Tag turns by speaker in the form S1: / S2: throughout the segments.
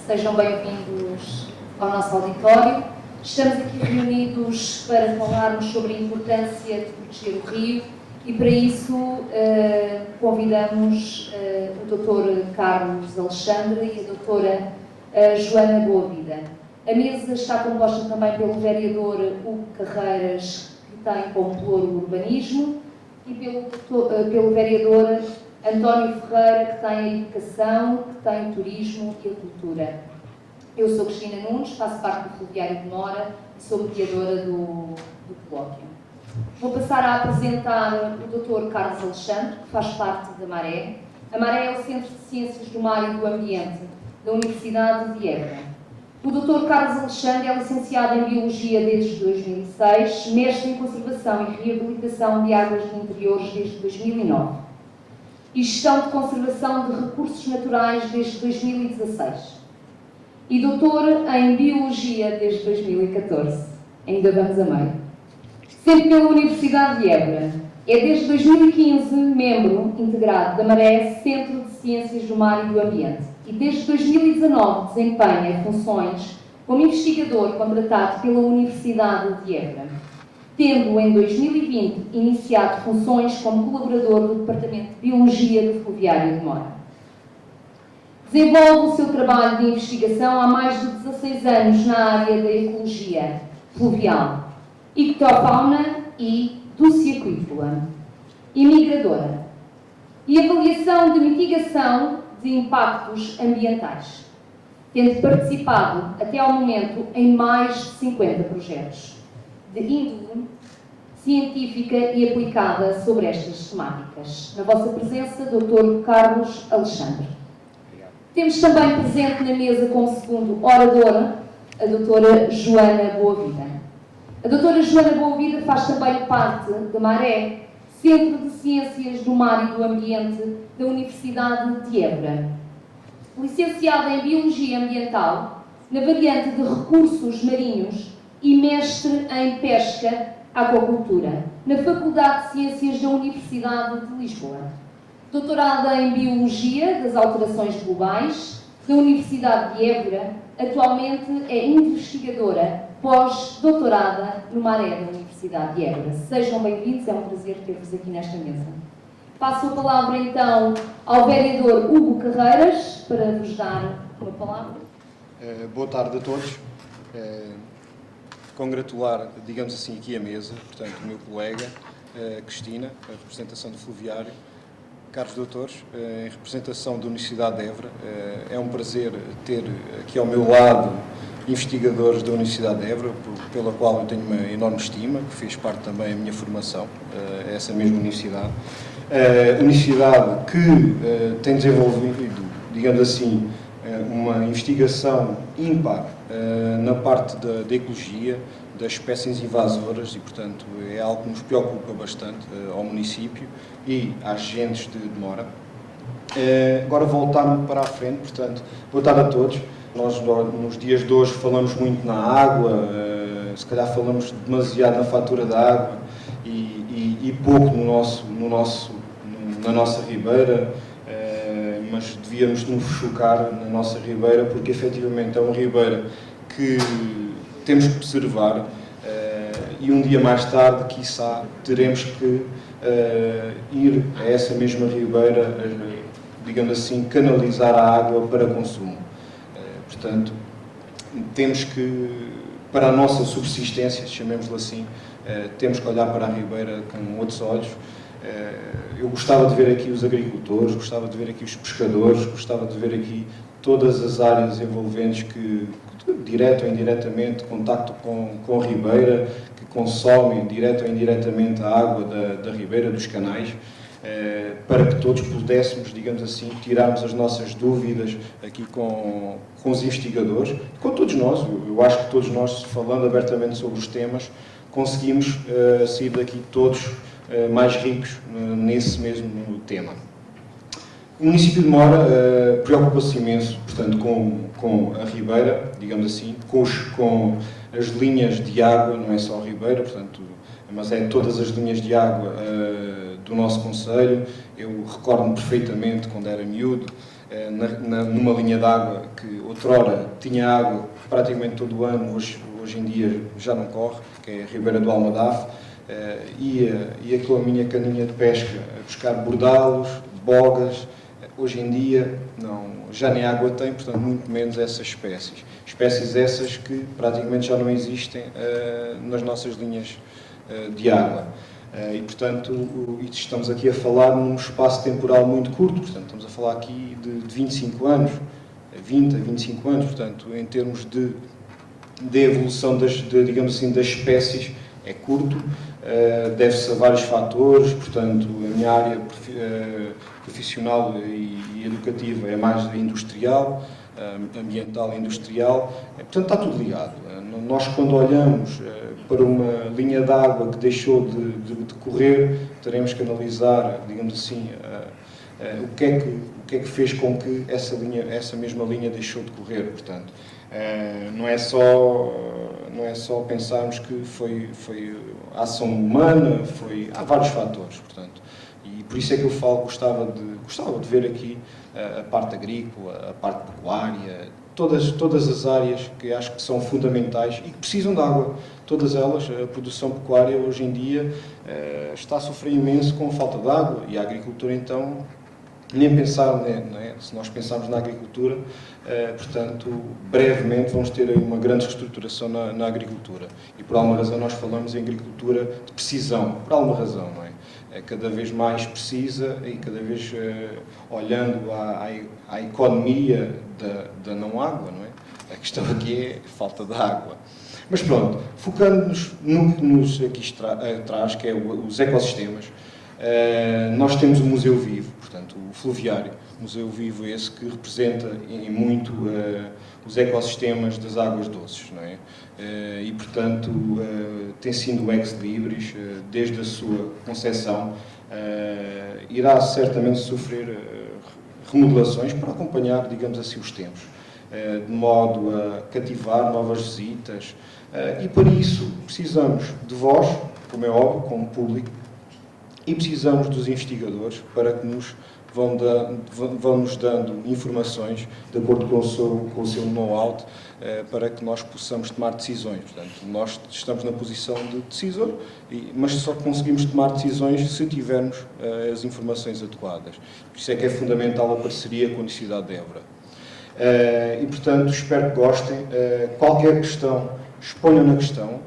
S1: Sejam bem-vindos ao nosso auditório. Estamos aqui reunidos para falarmos sobre a importância de proteger o rio e, para isso, convidamos o Dr. Carlos Alexandre e a Doutora Joana Boavida. A mesa está composta também pelo vereador Hugo Carreiras, que tem como pelouro o urbanismo, e pelo vereador António Ferreira, que tem a educação, que tem o turismo e a cultura. Eu sou Cristina Nunes, faço parte do Fluviário de Mora e sou mediadora do colóquio. Vou passar a apresentar o Dr. Carlos Alexandre, que faz parte da Maré. A Maré é o Centro de Ciências do Mar e do Ambiente da Universidade de Évora. O Dr. Carlos Alexandre é licenciado em Biologia desde 2006, mestre em Conservação e Reabilitação de Águas de Interiores desde 2009 e Gestão de Conservação de Recursos Naturais desde 2016 e doutor em Biologia desde 2014. Ainda vamos a meio. Sempre pela Universidade de Évora. É desde 2015 membro integrado da Maré, Centro de Ciências do Mar e do Ambiente. E desde 2019 desempenha funções como investigador contratado pela Universidade de Évora, tendo em 2020 iniciado funções como colaborador do Departamento de Biologia do Fluviário de Mora. Desenvolve o seu trabalho de investigação há mais de 16 anos na área da ecologia fluvial, ictofauna e dulciaquícola e migradora, e avaliação de mitigação de impactos ambientais, tendo participado até ao momento em mais de 50 projetos de índole científica e aplicada sobre estas temáticas. Na vossa presença, Dr. Carlos Alexandre. Obrigado. Temos também presente na mesa como segundo oradora a Doutora Joana Boavida. A Doutora Joana Boavida faz também parte da Maré, Centro de Ciências do Mar e do Ambiente da Universidade de Évora. Licenciada em Biologia Ambiental, na variante de Recursos Marinhos e mestre em Pesca, Aquacultura, na Faculdade de Ciências da Universidade de Lisboa. Doutorada em Biologia das Alterações Globais, da Universidade de Évora, atualmente é investigadora pós-doutorada no Maré da Universidade de Évora. Sejam bem-vindos, é um prazer ter-vos aqui nesta mesa. Passo a palavra então ao vereador Hugo Carreiras para vos dar uma palavra.
S2: Boa tarde a todos. Congratular, digamos assim, aqui a mesa, portanto, o meu colega, Cristina, a representação do Fluviário, caros doutores, em representação da Universidade de Évora. É um prazer ter aqui ao meu lado investigadores da Universidade de Évora, pela qual eu tenho uma enorme estima, que fez parte também da minha formação, essa mesma universidade. Universidade que tem desenvolvido, digamos assim, uma investigação ímpar na parte da ecologia, das espécies invasoras e, portanto, é algo que nos preocupa bastante ao município e às gentes de Mora. Agora voltando para a frente, portanto, boa tarde a todos. Nós nos dias de hoje falamos muito na água, se calhar falamos demasiado na fatura da água e pouco na nossa ribeira, mas devíamos nos focar na nossa ribeira, porque efetivamente é uma ribeira que temos que preservar e um dia mais tarde, quiçá, teremos que ir a essa mesma ribeira, digamos assim, canalizar a água para consumo. Portanto, temos que, para a nossa subsistência, chamemos-lhe assim, temos que olhar para a ribeira com outros olhos. Eu gostava de ver aqui os agricultores, gostava de ver aqui os pescadores, gostava de ver aqui todas as áreas envolventes que, direto ou indiretamente, contacto com a ribeira, que consomem direto ou indiretamente a água da ribeira, dos canais, para que todos pudéssemos, digamos assim, tirarmos as nossas dúvidas aqui com os investigadores, com todos nós. Eu acho que todos nós, falando abertamente sobre os temas, conseguimos sair daqui todos mais ricos nesse mesmo tema. O município de Mora preocupa-se imenso, portanto, com a ribeira, digamos assim, com as linhas de água, não é só a ribeira, portanto, mas é todas as linhas de água do nosso concelho. Eu recordo-me perfeitamente, quando era miúdo, numa linha de água que outrora tinha água praticamente todo o ano, hoje em dia já não corre, que é a Ribeira do Almadaf, ia com a minha caninha de pesca a buscar bordalos, bogas. Hoje em dia já nem água tem, portanto muito menos essas espécies. Espécies essas que praticamente já não existem nas nossas linhas de água. E, portanto, estamos aqui a falar num espaço temporal muito curto, portanto, estamos a falar aqui de 25 anos, 20 a 25 anos, portanto, em termos de evolução digamos assim, das espécies, é curto, deve-se a vários fatores, portanto, a minha área profissional e educativa é mais industrial, ambiental e industrial, portanto, está tudo ligado. Nós, quando olhamos para uma linha de água que deixou de correr, teremos que analisar, digamos assim, o que é que fez com que essa mesma linha deixou de correr, portanto. Não é só pensarmos que foi ação humana, há vários fatores, portanto. E por isso é que eu gostava de ver aqui a parte agrícola, a parte pecuária, todas as áreas que acho que são fundamentais e que precisam de água. Todas elas, a produção pecuária hoje em dia está a sofrer imenso com a falta de água e a agricultura então, nem pensar, não é? Se nós pensarmos na agricultura, portanto, brevemente vamos ter aí uma grande reestruturação na agricultura. E por alguma razão nós falamos em agricultura de precisão, por alguma razão, não é? É cada vez mais precisa e cada vez olhando à economia da não água, não é? A questão aqui é a falta de água. Mas pronto, focando-nos no que nos aqui traz, que é os ecossistemas, nós temos o Museu Vivo, portanto, o Fluviário. O Museu Vivo é esse que representa em muito os ecossistemas das águas doces, não é? E, portanto, tem sido o ex-libris, desde a sua concepção, irá certamente sofrer remodelações para acompanhar, digamos assim, os tempos, de modo a cativar novas visitas, e para isso precisamos de vós, como é óbvio, como público, e precisamos dos investigadores para que vão nos dando informações de acordo com o seu know-how, para que nós possamos tomar decisões. Portanto, nós estamos na posição de decisor, mas só conseguimos tomar decisões se tivermos as informações adequadas. Por isso é que é fundamental a parceria com a Universidade de Évora. E, portanto, espero que gostem. Qualquer questão, exponham na questão.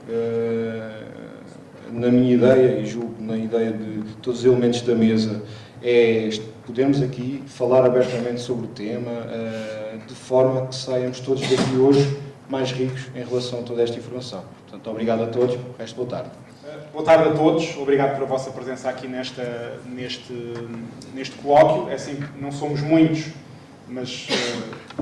S2: Na minha ideia, e julgo na ideia de todos os elementos da mesa, é podermos aqui falar abertamente sobre o tema, de forma que saiamos todos daqui hoje mais ricos em relação a toda esta informação. Portanto, obrigado a todos, o resto, boa tarde.
S3: Boa tarde a todos, obrigado pela vossa presença aqui neste colóquio. É assim, não somos muitos, mas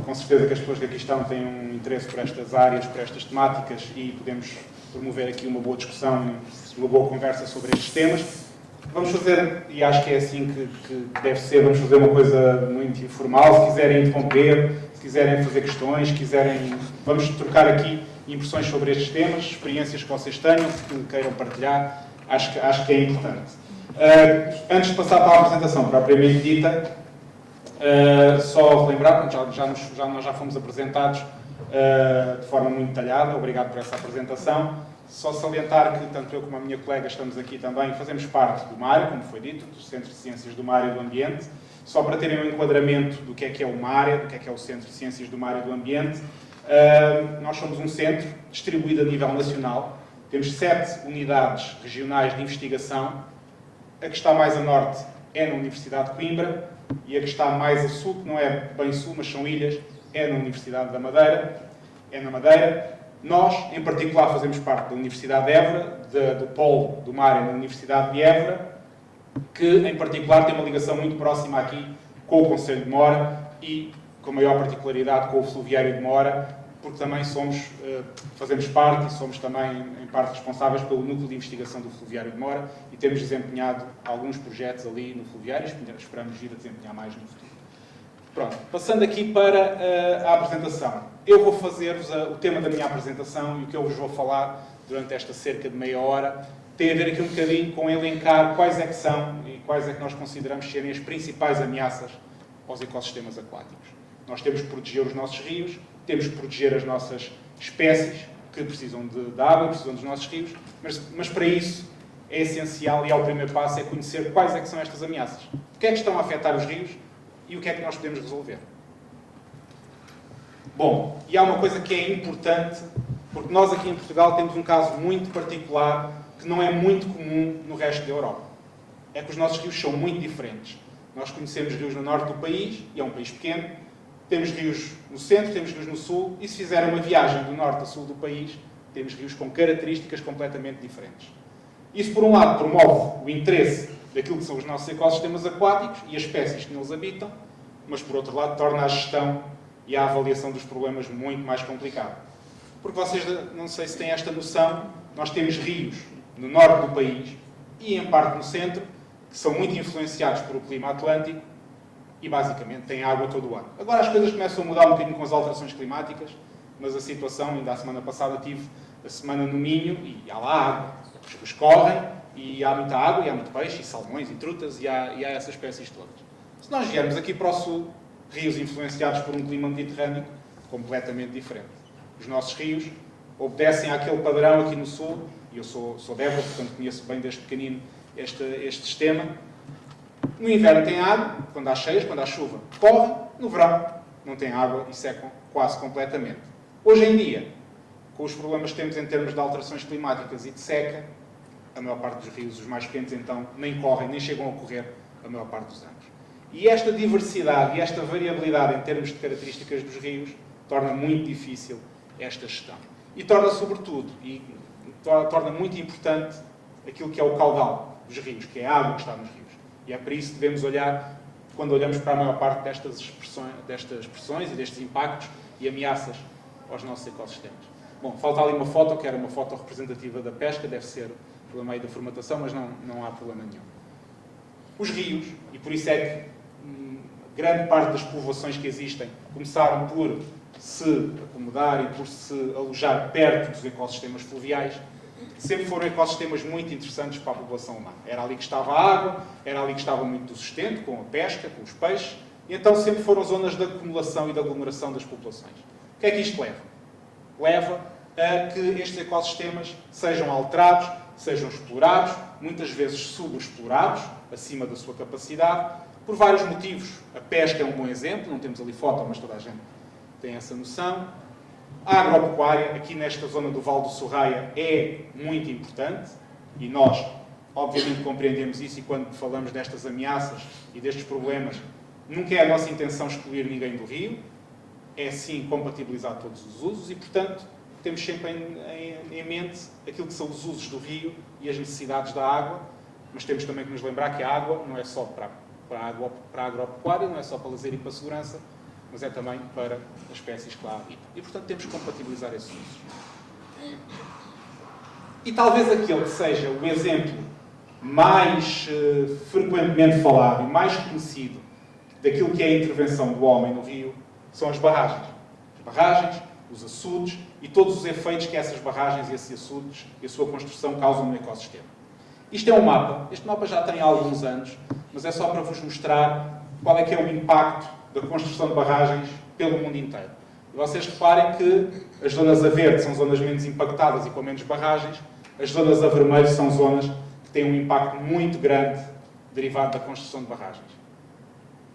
S3: com certeza que as pessoas que aqui estão têm um interesse por estas áreas, por estas temáticas, e podemos promover aqui uma boa discussão, uma boa conversa sobre estes temas. Vamos fazer, e acho que é assim que deve ser, vamos fazer uma coisa muito informal. Se quiserem interromper, se quiserem fazer questões, vamos trocar aqui impressões sobre estes temas, experiências que vocês tenham, que queiram partilhar, acho que é importante. Antes de passar para a apresentação propriamente dita, só relembrar, nós já fomos apresentados de forma muito detalhada, obrigado por essa apresentação. Só salientar que tanto eu como a minha colega estamos aqui também, fazemos parte do MARE, como foi dito, do Centro de Ciências do Mar e do Ambiente. Só para terem um enquadramento do que é o MARE, do que é o Centro de Ciências do Mar e do Ambiente, nós somos um centro distribuído a nível nacional. Temos 7 unidades regionais de investigação. A que está mais a norte é na Universidade de Coimbra e a que está mais a sul, que não é bem sul, mas são ilhas, é na Universidade da Madeira. É na Madeira. Nós, em particular, fazemos parte da Universidade de Évora, do Polo do Mar na Universidade de Évora, que, em particular, tem uma ligação muito próxima aqui com o Concelho de Mora e, com maior particularidade, com o Fluviário de Mora, porque também fazemos parte e somos também, em parte, responsáveis pelo Núcleo de Investigação do Fluviário de Mora e temos desempenhado alguns projetos ali no Fluviário e esperamos vir a desempenhar mais no futuro. Pronto, passando aqui para a apresentação. Eu vou fazer-vos o tema da minha apresentação e o que eu vos vou falar durante esta cerca de meia hora tem a ver aqui um bocadinho com elencar quais é que são e quais é que nós consideramos serem as principais ameaças aos ecossistemas aquáticos. Nós temos que proteger os nossos rios, temos que proteger as nossas espécies que precisam de água, precisam dos nossos rios, mas para isso é essencial e é o primeiro passo, é conhecer quais é que são estas ameaças. O que é que estão a afetar os rios e o que é que nós podemos resolver. Bom, e há uma coisa que é importante, porque nós aqui em Portugal temos um caso muito particular que não é muito comum no resto da Europa. É que os nossos rios são muito diferentes. Nós conhecemos rios no norte do país, e é um país pequeno, temos rios no centro, temos rios no sul, e se fizerem uma viagem do norte a sul do país, temos rios com características completamente diferentes. Isso, por um lado, promove o interesse daquilo que são os nossos ecossistemas aquáticos e as espécies que neles habitam, mas, por outro lado, torna a gestão e a avaliação dos problemas muito mais complicado. Porque vocês, não sei se têm esta noção, nós temos rios no norte do país e, em parte, no centro, que são muito influenciados pelo clima atlântico e, basicamente, têm água todo o ano. Agora as coisas começam a mudar um bocadinho com as alterações climáticas, mas a situação, ainda a semana passada tive a semana no Minho e há lá água. Os rios correm e há muita água, e há muito peixe, e salmões, e trutas, e há essas espécies todas. Se nós viermos aqui para o sul, rios influenciados por um clima mediterrâneo completamente diferente. Os nossos rios obedecem àquele padrão aqui no sul, e eu sou de Évora, portanto conheço bem desde pequenino este sistema. No inverno tem água, quando há cheias, quando há chuva, correm. No verão não tem água e secam quase completamente. Hoje em dia, com os problemas que temos em termos de alterações climáticas e de seca, a maior parte dos rios, os mais pequenos, então, nem correm, nem chegam a correr a maior parte dos anos. E esta diversidade e esta variabilidade em termos de características dos rios torna muito difícil esta gestão. E torna, sobretudo, e torna muito importante aquilo que é o caudal dos rios, que é a água que está nos rios. E é para isso que devemos olhar, quando olhamos para a maior parte destas pressões e destes impactos e ameaças aos nossos ecossistemas. Bom, falta ali uma foto, que era uma foto representativa da pesca, deve ser pelo meio da formatação, mas não há problema nenhum. Os rios, e por isso é que grande parte das povoações que existem começaram por se acomodar e por se alojar perto dos ecossistemas fluviais, sempre foram ecossistemas muito interessantes para a população humana. Era ali que estava a água, era ali que estava muito do sustento, com a pesca, com os peixes, e então sempre foram zonas de acumulação e de aglomeração das populações. O que é que isto leva? Leva a que estes ecossistemas sejam alterados, sejam explorados, muitas vezes subexplorados, acima da sua capacidade, por vários motivos. A pesca é um bom exemplo, não temos ali foto, mas toda a gente tem essa noção. A agropecuária, aqui nesta zona do Vale do Sorraia, é muito importante, e nós, obviamente, compreendemos isso, e quando falamos destas ameaças e destes problemas, nunca é a nossa intenção excluir ninguém do rio, é sim compatibilizar todos os usos, e, portanto, temos sempre em mente aquilo que são os usos do rio e as necessidades da água, mas temos também que nos lembrar que a água não é só para a agropecuária, não é só para lazer e para a segurança, mas é também para as espécies que lá habitam. E, portanto, temos que compatibilizar esses usos. E talvez aquele que seja o exemplo mais frequentemente falado e mais conhecido daquilo que é a intervenção do homem no rio são as barragens. As barragens, os açudes e todos os efeitos que essas barragens e esses açudes e a sua construção causam no ecossistema. Isto é um mapa. Este mapa já tem há alguns anos, mas é só para vos mostrar qual é que é o impacto da construção de barragens pelo mundo inteiro. E vocês reparem que as zonas a verde são zonas menos impactadas e com menos barragens, as zonas a vermelho são zonas que têm um impacto muito grande derivado da construção de barragens.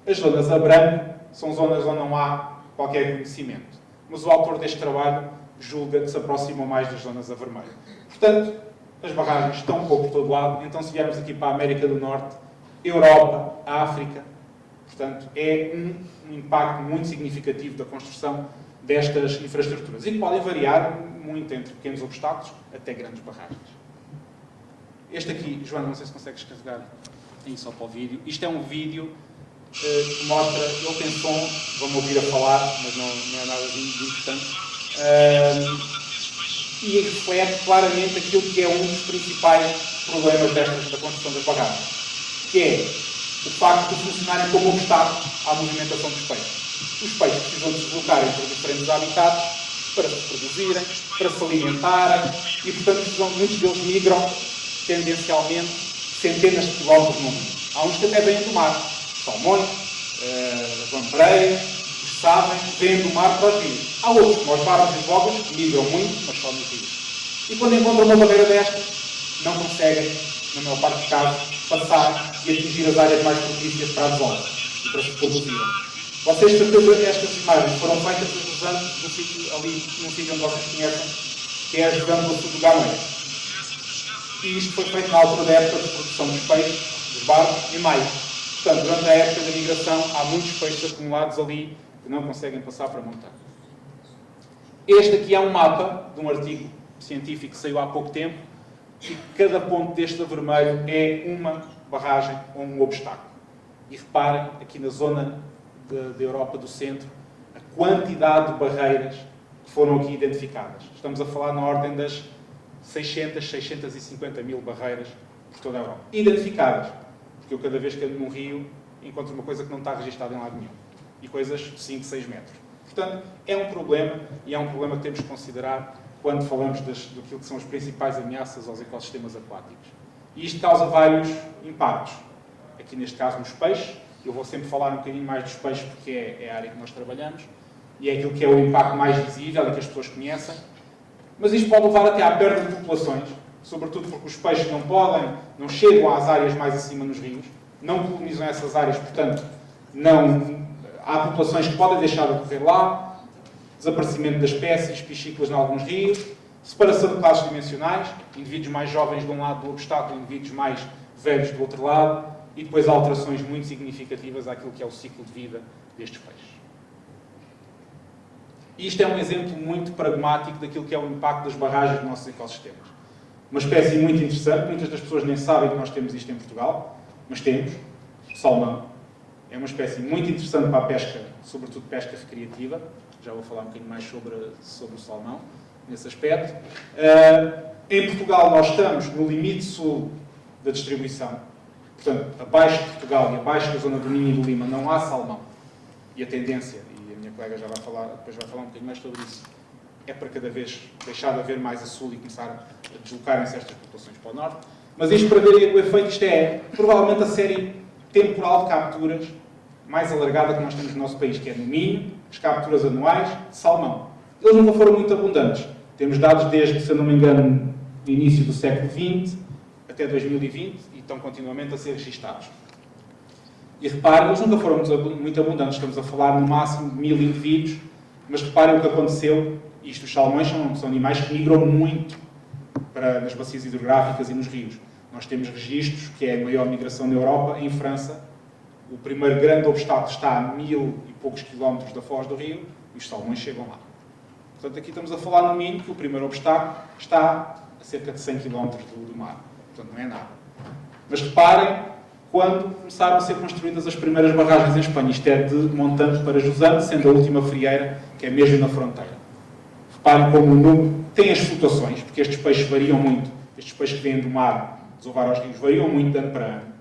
S3: As zonas a branco são zonas onde não há qualquer conhecimento, mas o autor deste trabalho julga que se aproximam mais das zonas a vermelho. Portanto, as barragens estão um pouco por todo lado, então se viermos aqui para a América do Norte, Europa, África, portanto, é um impacto muito significativo da construção destas infraestruturas e que podem variar muito entre pequenos obstáculos até grandes barragens. Este aqui, Joana, não sei se consegues carregar aí só para o vídeo. Isto é um vídeo que mostra, ele tem som, vão-me ouvir a falar, mas não é nada de importante, e reflete claramente aquilo que é um dos principais problemas da construção das barragens, que é o facto de funcionarem como obstáculo à movimentação dos peixes. Os peixes precisam de se deslocar entre diferentes habitats para se reproduzirem, para se alimentarem e, portanto, muitos deles migram tendencialmente centenas de quilómetros no mundo. Há uns que até vêm do mar, salmões, as lampreias, os sabem, vêm do mar para os rios. Há outros, como os barbos e os bogas, que migram muito, mas só nos rios. E quando encontram uma barreira destas, não conseguem, na maior parte dos casos, passar e atingir as áreas mais propícias para a desova e para se reproduzirem. Vocês, de certeza, estas imagens foram feitas usando num sítio onde vocês conhecem, que é a Jogando do Sul do Gameiro. E isto foi feito na altura da época de produção dos peixes, dos barbos, em maio. Portanto, durante a época da migração, há muitos peixes acumulados ali que não conseguem passar para a montanha. Este aqui é um mapa de um artigo científico que saiu há pouco tempo e cada ponto deste a vermelho é uma barragem ou um obstáculo. E reparem, aqui na zona da Europa do Centro, a quantidade de barreiras que foram aqui identificadas. Estamos a falar na ordem das 650 mil barreiras por toda a Europa. Identificadas. Porque eu, cada vez que ando num rio, encontro uma coisa que não está registada em lado nenhum. E coisas de 5, 6 metros. Portanto, é um problema, e é um problema que temos que considerar quando falamos daquilo que são as principais ameaças aos ecossistemas aquáticos. E isto causa vários impactos. Aqui, neste caso, nos peixes. Eu vou sempre falar um bocadinho mais dos peixes porque é a área que nós trabalhamos. E é aquilo que é o impacto mais visível e que as pessoas conhecem. Mas isto pode levar até à perda de populações, sobretudo porque os peixes não chegam às áreas mais acima nos rios, não colonizam essas áreas, portanto, há populações que podem deixar de ocorrer lá, desaparecimento das espécies piscícolas em alguns rios, separação de classes dimensionais, indivíduos mais jovens de um lado do obstáculo, indivíduos mais velhos do outro lado, e depois alterações muito significativas àquilo que é o ciclo de vida destes peixes. E isto é um exemplo muito pragmático daquilo que é o impacto das barragens nos nossos ecossistemas. Uma espécie muito interessante, muitas das pessoas nem sabem que nós temos isto em Portugal, mas temos, o salmão. É uma espécie muito interessante para a pesca, sobretudo pesca recreativa. Já vou falar um bocadinho mais sobre o salmão, nesse aspecto. Em Portugal nós estamos no limite sul da distribuição. Portanto, abaixo de Portugal e abaixo da zona do Minho e do Lima não há salmão. E a tendência, e a minha colega já depois vai falar um bocadinho mais sobre isso, é para cada vez deixar de haver mais a sul e começar a deslocarem-se estas populações para o norte. Mas isto, para verem o efeito, isto é provavelmente a série temporal de capturas mais alargada que nós temos no nosso país, que é no Minho, as capturas anuais de salmão. Eles nunca foram muito abundantes. Temos dados desde, se eu não me engano, do início do século XX até 2020 e estão continuamente a ser registados. E reparem, eles nunca foram muito abundantes. Estamos a falar no máximo de 1000 indivíduos, mas reparem o que aconteceu. Isto, os salmões são animais que migram muito nas bacias hidrográficas e nos rios. Nós temos registros, que é a maior migração na Europa, em França. O primeiro grande obstáculo está a 1000 e poucos quilómetros da foz do rio e os salmões chegam lá. Portanto, aqui estamos a falar no Minho, que o primeiro obstáculo está a cerca de 100 km do mar. Portanto, não é nada. Mas reparem, quando começaram a ser construídas as primeiras barragens em Espanha. Isto é de Montante para Jusante, sendo a última frieira, que é mesmo na fronteira. Reparem como o número tem as flutuações, porque estes peixes variam muito. Estes peixes que vêm do mar, desovar aos rios, variam muito de ano para ano.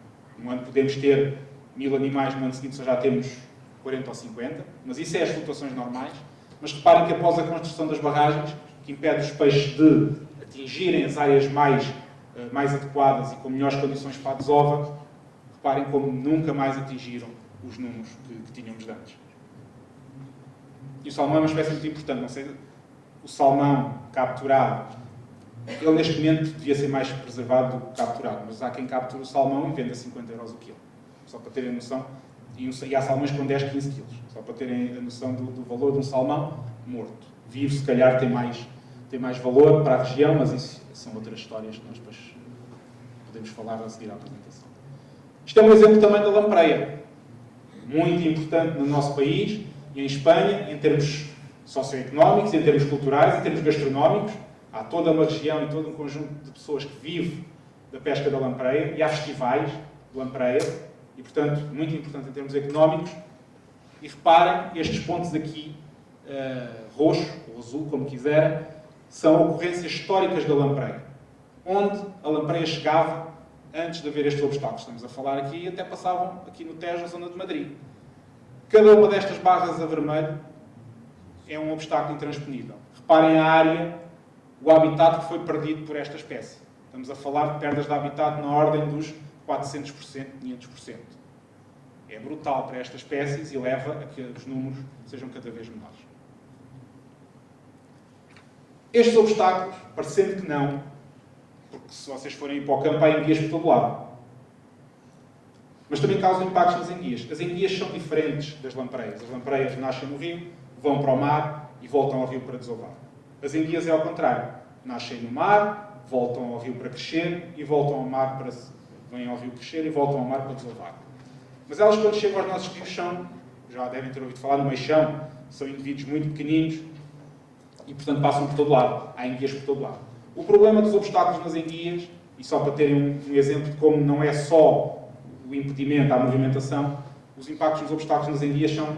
S3: Um ano podemos ter 1000 animais, no ano seguinte já temos 40 ou 50, mas isso é as flutuações normais. Mas reparem que após a construção das barragens, que impede os peixes de atingirem as áreas mais adequadas e com melhores condições para a desova, reparem como nunca mais atingiram os números que tínhamos de antes. E o salmão é uma espécie muito importante. Não sei, o salmão capturado, ele neste momento devia ser mais preservado do que capturado, mas há quem capture o salmão e vende a 50 euros o quilo. Só para terem a noção. E há salmões com 10, 15 quilos. Só para terem a noção do valor de um salmão morto. Vivo, se calhar, tem mais valor para a região, mas isso são outras histórias que nós depois podemos falar a seguir à apresentação. Isto é um exemplo também da lampreia. Muito importante no nosso país e em Espanha, em termos socioeconómicos, em termos culturais, em termos gastronómicos. Há toda uma região e todo um conjunto de pessoas que vivem da pesca da lampreia e há festivais de lampreia. E, portanto, muito importante em termos económicos. E reparem, estes pontos aqui, roxo ou azul, como quiserem, são ocorrências históricas da lampreia. Onde a lampreia chegava antes de haver estes obstáculos. Estamos a falar aqui e até passavam aqui no Tejo, na zona de Madrid. Cada uma destas barras a vermelho é um obstáculo intransponível. Reparem a área, o habitat que foi perdido por esta espécie. Estamos a falar de perdas de habitat na ordem dos 400%, 500%. é brutal para estas espécies e leva a que os números sejam cada vez menores. Estes obstáculos, parecendo que não, porque se vocês forem para o campo há enguias por todo lado, mas também causam impactos nas enguias. As enguias são diferentes das lampreias. As lampreias nascem no rio, vão para o mar e voltam ao rio para desovar. As enguias é ao contrário. Nascem no mar, voltam ao rio para crescer e voltam ao mar para... vêm ao rio crescer e voltam ao mar para desovar. Mas elas, quando chegam aos nossos rios, são, já devem ter ouvido falar no meixão, são indivíduos muito pequeninos e, portanto, passam por todo lado. Há enguias por todo lado. O problema dos obstáculos nas enguias, e só para terem um exemplo de como não é só o impedimento à movimentação, os impactos dos obstáculos nas enguias são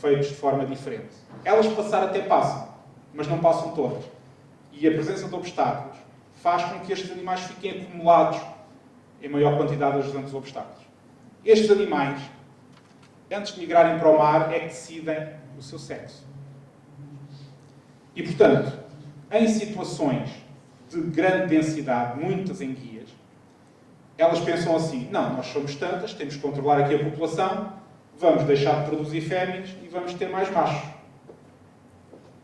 S3: feitos de forma diferente. Elas passar até passam, mas não passam todas. E a presença de obstáculos faz com que estes animais fiquem acumulados em maior quantidade ajudando os obstáculos. Estes animais, antes de migrarem para o mar, é que decidem o seu sexo. E, portanto, em situações de grande densidade, muitas enguias, elas pensam assim, não, nós somos tantas, temos que controlar aqui a população, vamos deixar de produzir fêmeas e vamos ter mais machos.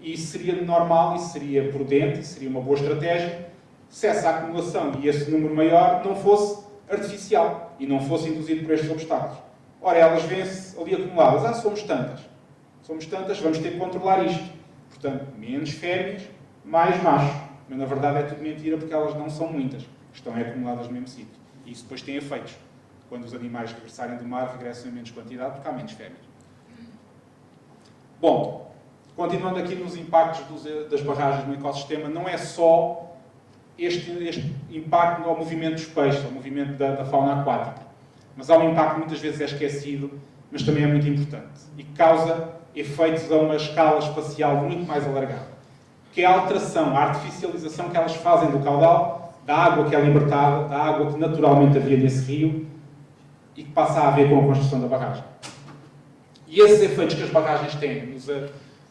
S3: E isso seria normal, isso seria prudente, isso seria uma boa estratégia, se essa acumulação e esse número maior não fosse artificial e não fosse induzido por estes obstáculos. Ora, elas vêm-se ali acumuladas. Somos tantas, vamos ter que controlar isto. Portanto, menos fêmeas, mais machos. Mas, na verdade, é tudo mentira porque elas não são muitas. Estão acumuladas no mesmo sítio. E isso depois tem efeitos. Quando os animais regressarem do mar, regressam em menos quantidade porque há menos fêmeas. Bom, continuando aqui nos impactos das barragens no ecossistema, não é só este impacto ao movimento dos peixes, ao movimento da fauna aquática. Mas há um impacto que muitas vezes é esquecido, mas também é muito importante. E que causa efeitos a uma escala espacial muito mais alargada. Que é a alteração, a artificialização que elas fazem do caudal, da água que é libertada, da água que naturalmente havia nesse rio e que passa a haver com a construção da barragem. E esses efeitos que as barragens têm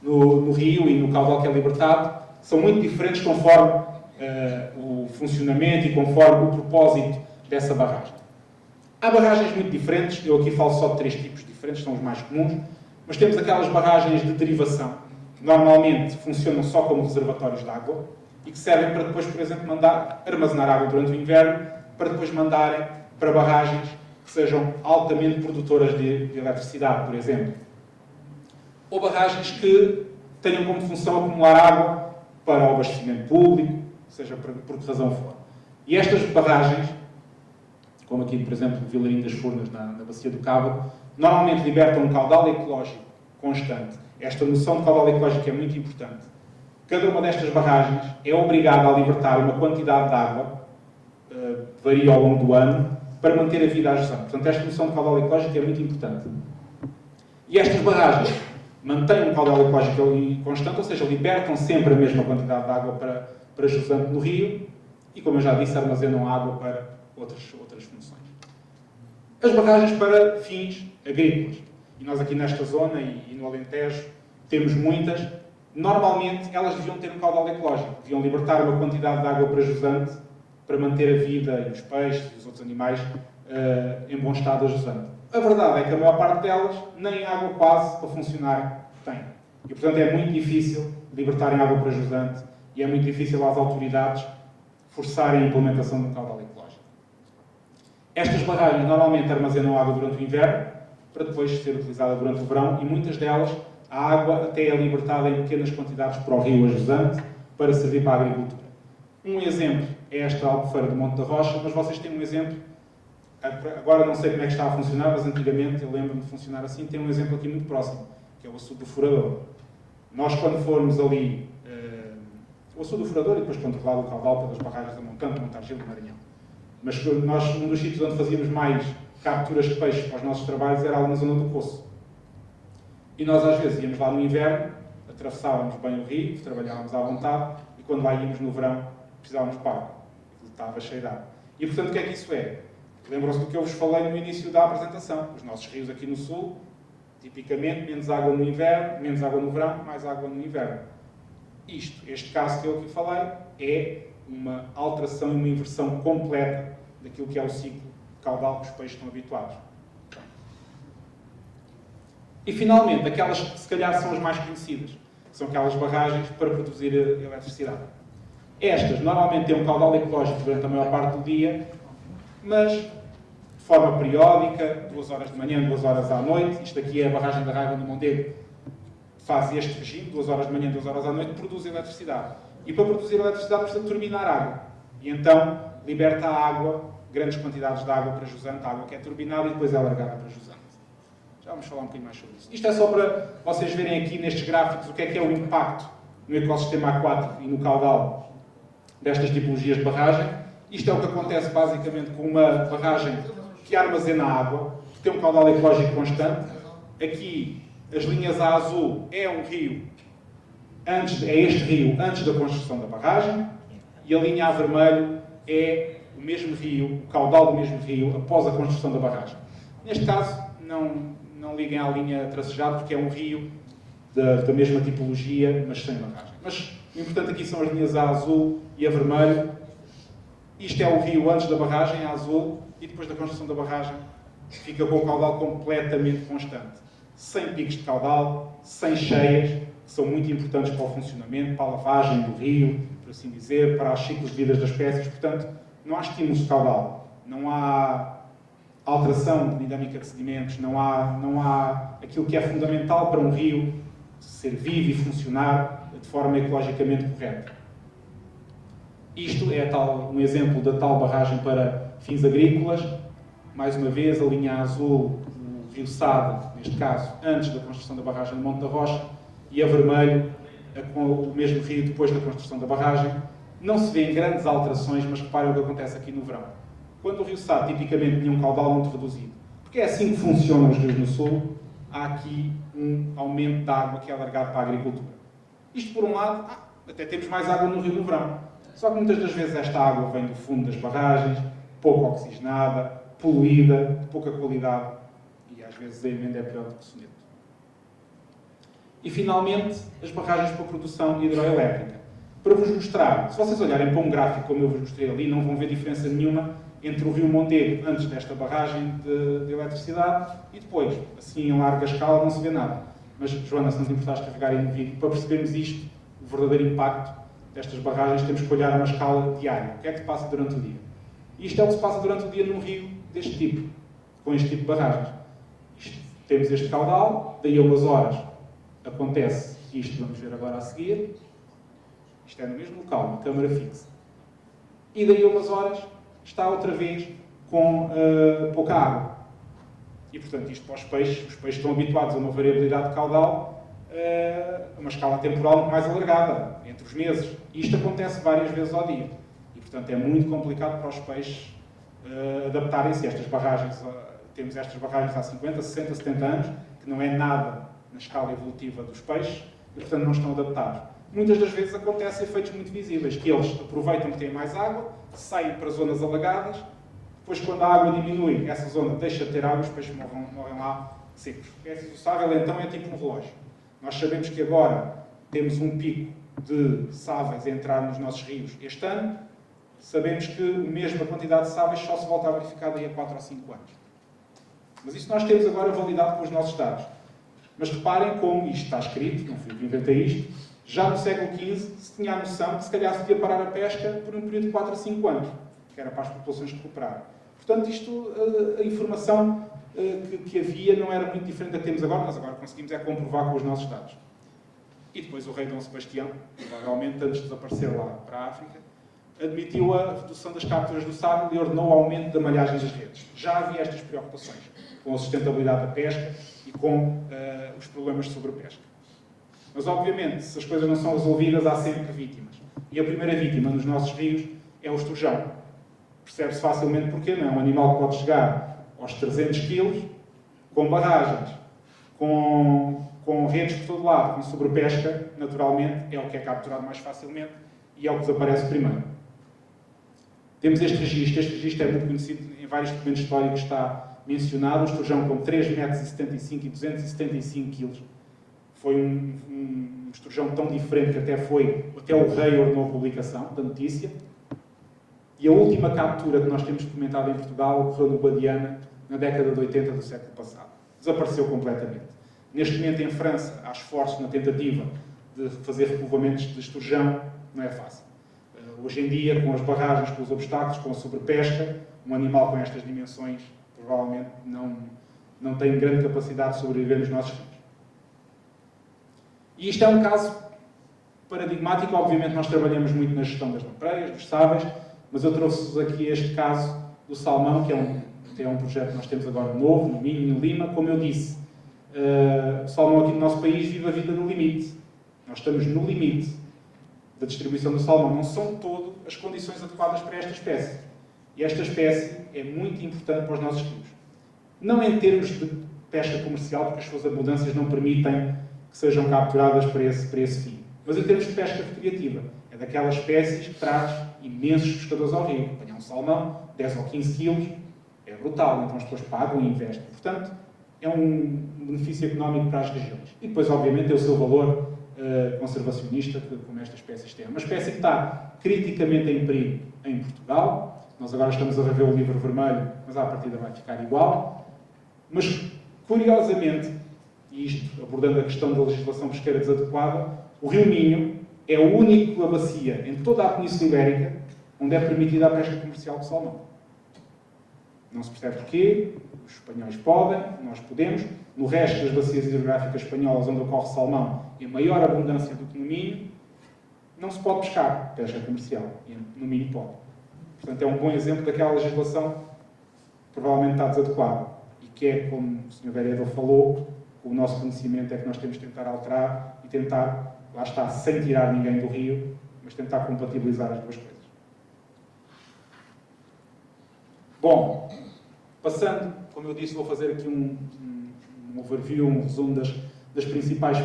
S3: no rio e no caudal que é libertado são muito diferentes conforme o funcionamento e conforme o propósito dessa barragem. Há barragens muito diferentes, eu aqui falo só de 3 tipos diferentes, são os mais comuns, mas temos aquelas barragens de derivação, que normalmente funcionam só como reservatórios de água e que servem para depois, por exemplo, armazenar água durante o inverno, para depois mandarem para barragens que sejam altamente produtoras de eletricidade, por exemplo. Ou barragens que tenham como função acumular água para o abastecimento público, seja por que razão for. E estas barragens, como aqui, por exemplo, o Vilarinho das Furnas, na Bacia do Cabo, normalmente libertam um caudal ecológico constante. Esta noção de caudal ecológico é muito importante. Cada uma destas barragens é obrigada a libertar uma quantidade de água, varia ao longo do ano, para manter a vida à jusão. Portanto, esta noção de caudal ecológico é muito importante. E estas barragens mantêm um caudal ecológico constante, ou seja, libertam sempre a mesma quantidade de água para jusante no rio e, como eu já disse, armazenam água para outras funções. As barragens para fins agrícolas. E nós aqui nesta zona e no Alentejo temos muitas. Normalmente elas deviam ter um caudal ecológico. Deviam libertar uma quantidade de água para jusante para manter a vida e os peixes e os outros animais em bom estado a jusante. A verdade é que a maior parte delas nem água quase para funcionar tem. E, portanto, é muito difícil libertarem água para jusante e é muito difícil às autoridades forçarem a implementação de um caudal ecológico. Estas barragens normalmente armazenam água durante o inverno para depois ser utilizada durante o verão e muitas delas a água até é libertada em pequenas quantidades para o rio a jusante para servir para a agricultura. Um exemplo é esta Albufeira do Monte da Rocha, mas vocês têm um exemplo, agora não sei como é que está a funcionar, mas antigamente eu lembro-me de funcionar assim, tem um exemplo aqui muito próximo, que é o açude do Furador. Nós quando formos ali, o açude do Furador e depois controlado o caudal pelas barragens da Montante, Montargil e Maranhão. Mas nós, um dos sítios onde fazíamos mais capturas de peixes para os nossos trabalhos era ali na zona do Poço. E nós às vezes íamos lá no inverno, atravessávamos bem o rio, trabalhávamos à vontade, e quando lá íamos no verão, precisávamos de pago. Aquilo estava cheio de água. E portanto, o que é que isso é? Lembram-se do que eu vos falei no início da apresentação. Os nossos rios aqui no sul, tipicamente, menos água no inverno, menos água no verão, mais água no inverno. Este caso que eu aqui falei, é uma alteração e uma inversão completa daquilo que é o ciclo caudal que os peixes estão habituados. E, finalmente, aquelas que se calhar são as mais conhecidas, são aquelas barragens para produzir eletricidade. Estas, normalmente, têm um caudal ecológico durante a maior parte do dia, mas de forma periódica, 2 horas de manhã, 2 horas à noite. Isto aqui é a barragem da Raiva do Mondego, faz este regime, 2 horas de manhã, 2 horas à noite, produz eletricidade. E para produzir eletricidade precisa turbinar água. E então liberta a água, grandes quantidades de água para jusante, a água que é turbinada e depois é alargada para jusante. Já vamos falar um bocadinho mais sobre isso. Isto é só para vocês verem aqui nestes gráficos o que é o impacto no ecossistema aquático e no caudal destas tipologias de barragem. Isto é o que acontece basicamente com uma barragem que armazena água, que tem um caudal ecológico constante. Aqui, as linhas a azul é um rio, é este rio antes da construção da barragem, e a linha a vermelho é o mesmo rio, o caudal do mesmo rio após a construção da barragem. Neste caso, não liguem à linha tracejada, porque é um rio da mesma tipologia, mas sem barragem. Mas o importante aqui são as linhas a azul e a vermelho. Isto é o rio antes da barragem, a azul, e depois da construção da barragem fica com o caudal completamente constante. Sem picos de caudal, sem cheias, que são muito importantes para o funcionamento, para a lavagem do rio, por assim dizer, para os ciclos de vida das espécies. Portanto, não há estímulos de caudal, não há alteração de dinâmica de sedimentos, não há aquilo que é fundamental para um rio ser vivo e funcionar de forma ecologicamente correta. Isto é um exemplo da tal barragem para fins agrícolas. Mais uma vez, a linha azul, o rio Sade, neste caso, antes da construção da barragem de Monte da Rocha, e a vermelho, com o mesmo rio depois da construção da barragem. Não se vêem grandes alterações, mas reparem o que acontece aqui no verão. Quando o rio Sade tipicamente tinha um caudal muito reduzido, porque é assim que funcionam os rios no sul, há aqui um aumento da água que é alargado para a agricultura. Isto, por um lado, até temos mais água no rio no verão. Só que muitas das vezes esta água vem do fundo das barragens, pouco oxigenada, poluída, de pouca qualidade, e às vezes a emenda é pior do que o soneto. E, finalmente, as barragens para produção hidroelétrica. Para vos mostrar, se vocês olharem para um gráfico como eu vos mostrei ali, não vão ver diferença nenhuma entre o rio Mondego, antes desta barragem de eletricidade, e depois. Assim, em larga escala, não se vê nada. Mas, Joana, se não te importares carregarem no vídeo, para percebermos isto, o verdadeiro impacto destas barragens, temos que olhar a uma escala diária. O que é que se passa durante o dia? Isto é o que se passa durante o dia num rio deste tipo, com este tipo de barragens. Temos este caudal, daí a umas horas acontece isto, vamos ver agora a seguir. Isto é no mesmo local, uma câmara fixa. E daí a umas horas está outra vez com pouca água. E, portanto, isto para os peixes estão habituados a uma variabilidade de caudal, a uma escala temporal muito mais alargada, entre os meses. E isto acontece várias vezes ao dia. E, portanto, é muito complicado para os peixes adaptarem-se a estas barragens. Temos estas barragens há 50, 60, 70 anos, que não é nada na escala evolutiva dos peixes, e, portanto, não estão adaptados. Muitas das vezes acontecem efeitos muito visíveis, que eles aproveitam que têm mais água, saem para zonas alagadas, depois, quando a água diminui, essa zona deixa de ter água, os peixes morrem lá secos. A espécie do sável, então, é tipo um relógio. Nós sabemos que agora temos um pico de sáveis a entrar nos nossos rios este ano, sabemos que a mesma quantidade de sáveis só se volta a verificar daí a 4 ou 5 anos. Mas isso nós temos agora validado com os nossos dados. Mas reparem como isto está escrito, não fui eu que inventei isto, já no século XV se tinha a noção que se calhar se podia parar a pesca por um período de 4 a 5 anos, que era para as populações recuperarem. Portanto, a informação que havia não era muito diferente da que temos agora, mas agora conseguimos comprovar com os nossos dados. E depois o rei Dom Sebastião, provavelmente antes de desaparecer lá para a África, admitiu a redução das capturas do sábio e ordenou o aumento da malhagem das redes. Já havia estas preocupações com a sustentabilidade da pesca e com os problemas de sobrepesca. Mas, obviamente, se as coisas não são resolvidas, há sempre vítimas. E a primeira vítima nos nossos rios é o esturjão. Percebe-se facilmente porquê, não é? Um animal que pode chegar aos 300 kg, com barragens, com redes por todo lado, com sobrepesca, naturalmente, é o que é capturado mais facilmente e é o que desaparece primeiro. Temos este registro é muito conhecido, em vários documentos históricos está mencionado, um esturjão com 3,75 metros e 275 kg. Foi um esturjão tão diferente que até o rei ordenou a publicação da notícia. E a última captura que nós temos documentada em Portugal ocorreu no Guadiana, na década de 80 do século passado. Desapareceu completamente. Neste momento, em França, há esforços na tentativa de fazer repovoamentos de esturjão, não é fácil. Hoje em dia, com as barragens, com os obstáculos, com a sobrepesca, um animal com estas dimensões provavelmente não tem grande capacidade de sobreviver nos nossos rios. E isto é um caso paradigmático. Obviamente, nós trabalhamos muito na gestão das lampreias, dos sáveis, mas eu trouxe-vos aqui este caso do salmão, que é um projeto que nós temos agora novo, no Minho e no Lima. Como eu disse, o salmão aqui no nosso país vive a vida no limite. Nós estamos no limite da distribuição do salmão. Não são todas as condições adequadas para esta espécie. E esta espécie é muito importante para os nossos rios. Não em termos de pesca comercial, porque as suas abundâncias não permitem que sejam capturadas para esse fim, mas em termos de pesca recreativa. É daquelas espécies que traz imensos pescadores ao rio. Apanhar um salmão, 10 ou 15 quilos, é brutal. Então as pessoas pagam e investem. Portanto, é um benefício económico para as regiões. E depois, obviamente, tem o seu valor conservacionista, como esta espécie tem. É uma espécie que está criticamente em perigo em Portugal. Nós agora estamos a rever o livro vermelho, mas à partida vai ficar igual. Mas, curiosamente, e isto abordando a questão da legislação pesqueira desadequada, o Rio Minho é a única bacia em toda a Península Ibérica onde é permitida a pesca comercial de salmão. Não se percebe porquê. Os espanhóis podem, nós podemos. No resto das bacias hidrográficas espanholas onde ocorre salmão, em maior abundância do que no Minho, não se pode pescar pesca comercial. E no Minho pode. Portanto, é um bom exemplo daquela legislação que provavelmente está desadequada. E que é, como o Sr. Vereador falou, o nosso conhecimento é que nós temos de tentar alterar e tentar, lá está, sem tirar ninguém do rio, mas tentar compatibilizar as duas coisas. Bom, passando, como eu disse, vou fazer aqui um overview, um resumo das principais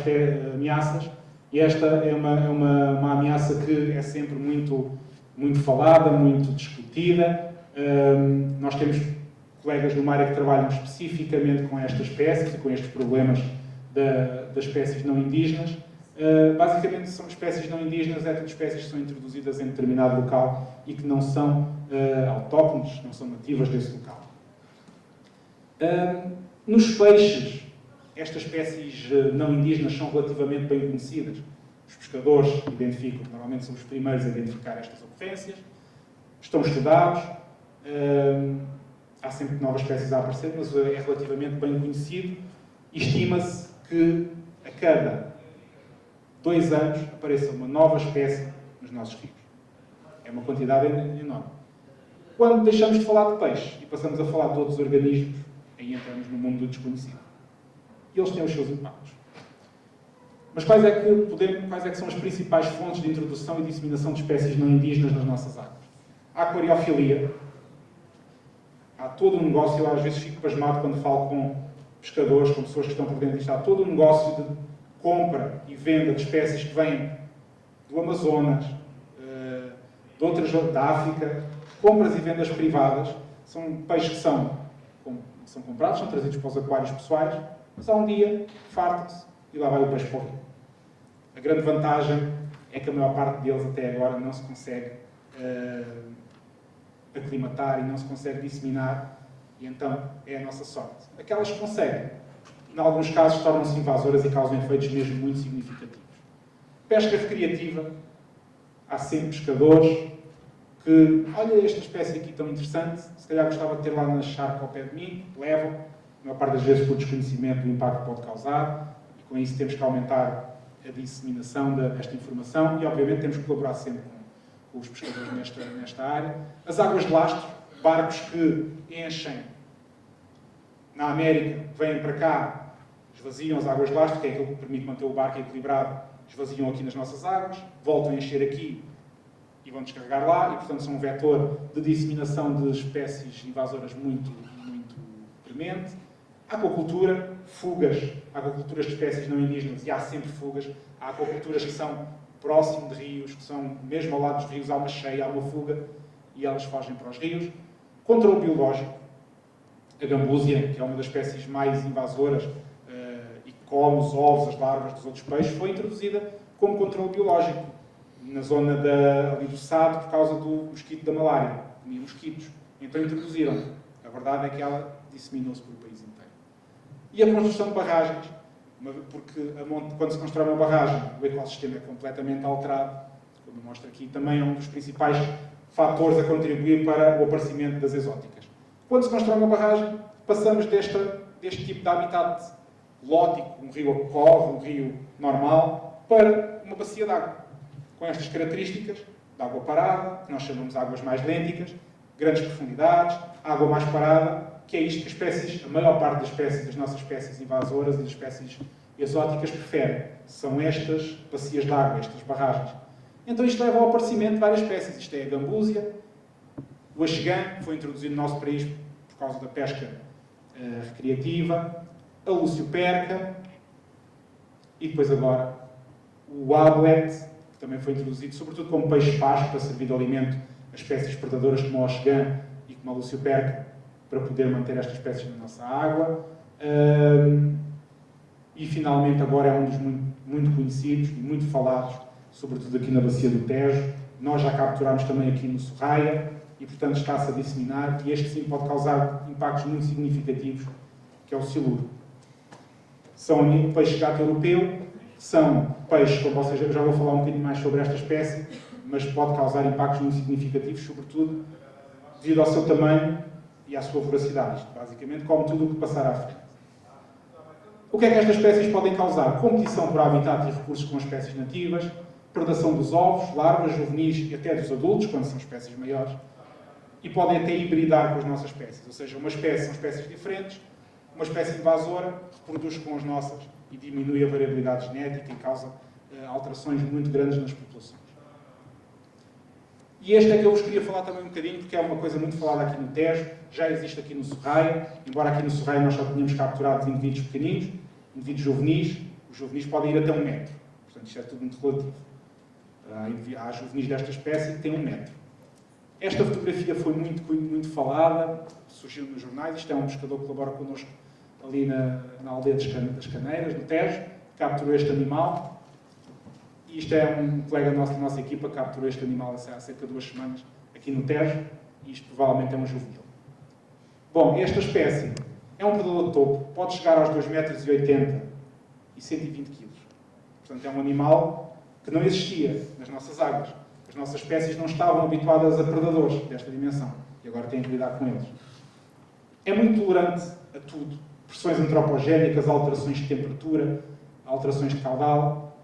S3: ameaças. E esta é uma ameaça que é sempre muito falada, muito discutida. Nós temos colegas numa área que trabalham especificamente com estas espécies e com estes problemas das espécies não indígenas. Basicamente, são espécies não indígenas, é tudo espécies que são introduzidas em determinado local e que não são autóctones, não são nativas desse local. Nos peixes, estas espécies não indígenas são relativamente bem conhecidas. Os pescadores identificam, normalmente são os primeiros a identificar estas ocorrências, estão estudados, há sempre novas espécies a aparecer, mas é relativamente bem conhecido e estima-se que a cada 2 anos apareça uma nova espécie nos nossos rios. É uma quantidade enorme. Quando deixamos de falar de peixe e passamos a falar de outros organismos, aí entramos no mundo do desconhecido. E eles têm os seus impactos. Mas quais é que são as principais fontes de introdução e disseminação de espécies não indígenas nas nossas águas? A aquariofilia. Há todo um negócio, eu às vezes fico pasmado quando falo com pescadores, com pessoas que estão por dentro disto, há todo um negócio de compra e venda de espécies que vêm do Amazonas, de outras da África, compras e vendas privadas. São peixes que são comprados, são trazidos para os aquários pessoais, mas há um dia fartam-se e lá vai o peixe para o rio. A grande vantagem é que a maior parte deles até agora não se consegue aclimatar e não se consegue disseminar, e então é a nossa sorte. Aquelas que conseguem, em alguns casos, tornam-se invasoras e causam efeitos mesmo muito significativos. Pesca recreativa, há sempre pescadores que, olha esta espécie aqui tão interessante, se calhar gostava de ter lá na charca ao pé de mim, levam, a maior parte das vezes por desconhecimento do impacto que pode causar, e com isso temos que aumentar a disseminação desta informação e, obviamente, temos que colaborar sempre com os pescadores nesta área. As águas de lastro, barcos que enchem na América, vêm para cá, esvaziam as águas de lastro, que é aquilo que permite manter o barco equilibrado, esvaziam aqui nas nossas águas, voltam a encher aqui e vão descarregar lá, e portanto são um vetor de disseminação de espécies invasoras muito premente. Aquacultura, fugas, aquaculturas de espécies não indígenas, e há sempre fugas. Há aquaculturas que são próximo de rios, que são mesmo ao lado dos rios, há uma cheia, há uma fuga, e elas fogem para os rios. Controle biológico, a gambúzia, que é uma das espécies mais invasoras e que come os ovos, as larvas dos outros peixes, foi introduzida como controle biológico na zona ali do Sado por causa do mosquito da malária. Comia mosquitos. Então introduziram. A verdade é que ela disseminou-se pelo país inteiro. E a construção de barragens. porque quando se constrói uma barragem, o ecossistema é completamente alterado, como mostra aqui, também é um dos principais fatores a contribuir para o aparecimento das exóticas. Quando se constrói uma barragem, passamos deste tipo de habitat lótico, um rio que corre, um rio normal, para uma bacia de água, com estas características de água parada, que nós chamamos de águas mais lênticas, grandes profundidades, água mais parada, que é isto que a maior parte das espécies, das nossas espécies invasoras e das espécies exóticas preferem. São estas bacias de água, estas barragens. Então isto leva ao aparecimento de várias espécies. Isto é a gambúzia, o axegã, que foi introduzido no nosso país por causa da pesca recreativa, a lucioperca e depois agora o ablet, que também foi introduzido sobretudo como peixe-pasto para servir de alimento a espécies predadoras como o axegã e como a lucioperca, para poder manter estas espécies na nossa água. E finalmente agora é um dos muito conhecidos e muito falados, sobretudo aqui na bacia do Tejo. Nós já capturámos também aqui no Sorraia e, portanto, está-se a disseminar, e este sim pode causar impactos muito significativos, que é o siluro. São um peixe-gato europeu, são peixes, como vocês já vou falar um bocadinho mais sobre esta espécie, mas pode causar impactos muito significativos, sobretudo devido ao seu tamanho e à sua voracidade. Isto, basicamente, come tudo o que passar à frente. O que é que estas espécies podem causar? Competição por habitat e recursos com espécies nativas, predação dos ovos, larvas, juvenis e até dos adultos, quando são espécies maiores, e podem até hibridar com as nossas espécies. Ou seja, uma espécie são espécies diferentes, uma espécie invasora reproduz com as nossas e diminui a variabilidade genética e causa alterações muito grandes nas populações. E este é que eu vos queria falar também um bocadinho, porque é uma coisa muito falada aqui no Tejo, já existe aqui no Sorraia, embora aqui no Sorraia nós só tínhamos capturado indivíduos pequeninos, indivíduos juvenis. Os juvenis podem ir até 1 metro, portanto isto é tudo muito relativo. Há juvenis desta espécie que têm 1 metro. Esta fotografia foi muito falada, surgiu nos jornais. Isto é um pescador que colabora connosco ali na aldeia das Caneiras, no Tejo, capturou este animal. E isto é um colega nosso da nossa equipa que capturou este animal há cerca de 2 semanas aqui no Tejo, e isto provavelmente é um juvenil. Bom, esta espécie é um predador de topo, pode chegar aos 2,80 metros e 120 kg. Portanto, é um animal que não existia nas nossas águas. As nossas espécies não estavam habituadas a predadores desta dimensão e agora têm que lidar com eles. É muito tolerante a tudo. Pressões antropogénicas, alterações de temperatura, alterações de caudal.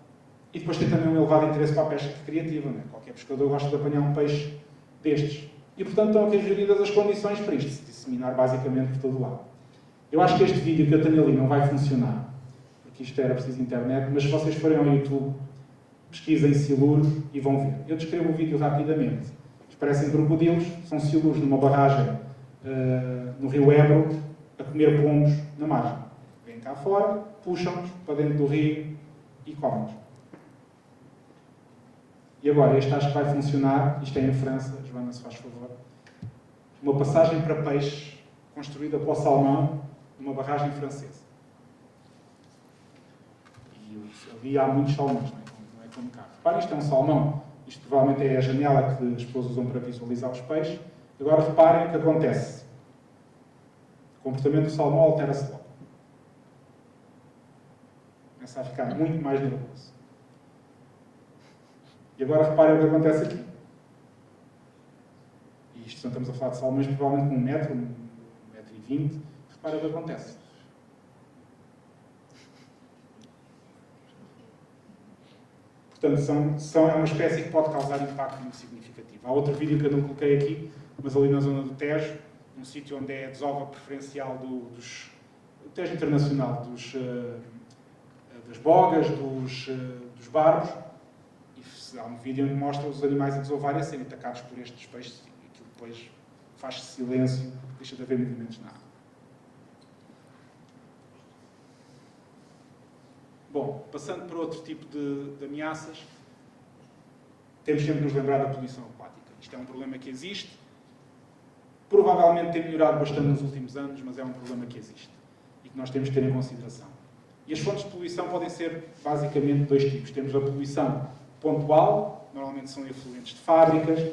S3: E depois tem também um elevado interesse para a pesca recreativa. Né? Qualquer pescador gosta de apanhar um peixe destes. E, portanto, estão aqui reunidas as condições para isto se disseminar basicamente por todo o lado. Eu acho que este vídeo que eu tenho ali não vai funcionar, porque isto era preciso internet, mas se vocês forem ao YouTube, pesquisem siluro e vão ver. Eu descrevo o vídeo rapidamente. Eles parecem crocodilos, são siluros numa barragem no rio Ebro, a comer pombos na margem. Vêm cá fora, puxam-nos para dentro do rio e comem-nos. E agora, este acho que vai funcionar, isto é em França, Joana, se faz favor, uma passagem para peixe construída para o salmão numa barragem francesa. E ali há muitos salmões, não é como cá. Reparem, isto é um salmão, isto provavelmente é a janela que as pessoas usam para visualizar os peixes. Agora reparem o que acontece. O comportamento do salmão altera-se logo. Começa a ficar muito mais nervoso. E agora reparem o que acontece aqui. E isto, estamos a falar de salmões provavelmente com 1 metro, 1,20 m. Reparem o que acontece. Portanto, é uma espécie que pode causar impacto muito significativo. Há outro vídeo que eu não coloquei aqui, mas ali na zona do Tejo, um sítio onde é a desova preferencial do Tejo Internacional, das bogas, dos barbos. Há um vídeo onde mostra os animais a desovarem a serem atacados por estes peixes e aquilo depois faz silêncio, deixa de haver movimentos na água. Bom, passando para outro tipo de ameaças, temos sempre de nos lembrar da poluição aquática. Isto é um problema que existe, provavelmente tem melhorado bastante nos últimos anos, mas é um problema que existe e que nós temos que ter em consideração. E as fontes de poluição podem ser basicamente 2 tipos. Temos a poluição pontual, normalmente são efluentes de fábricas,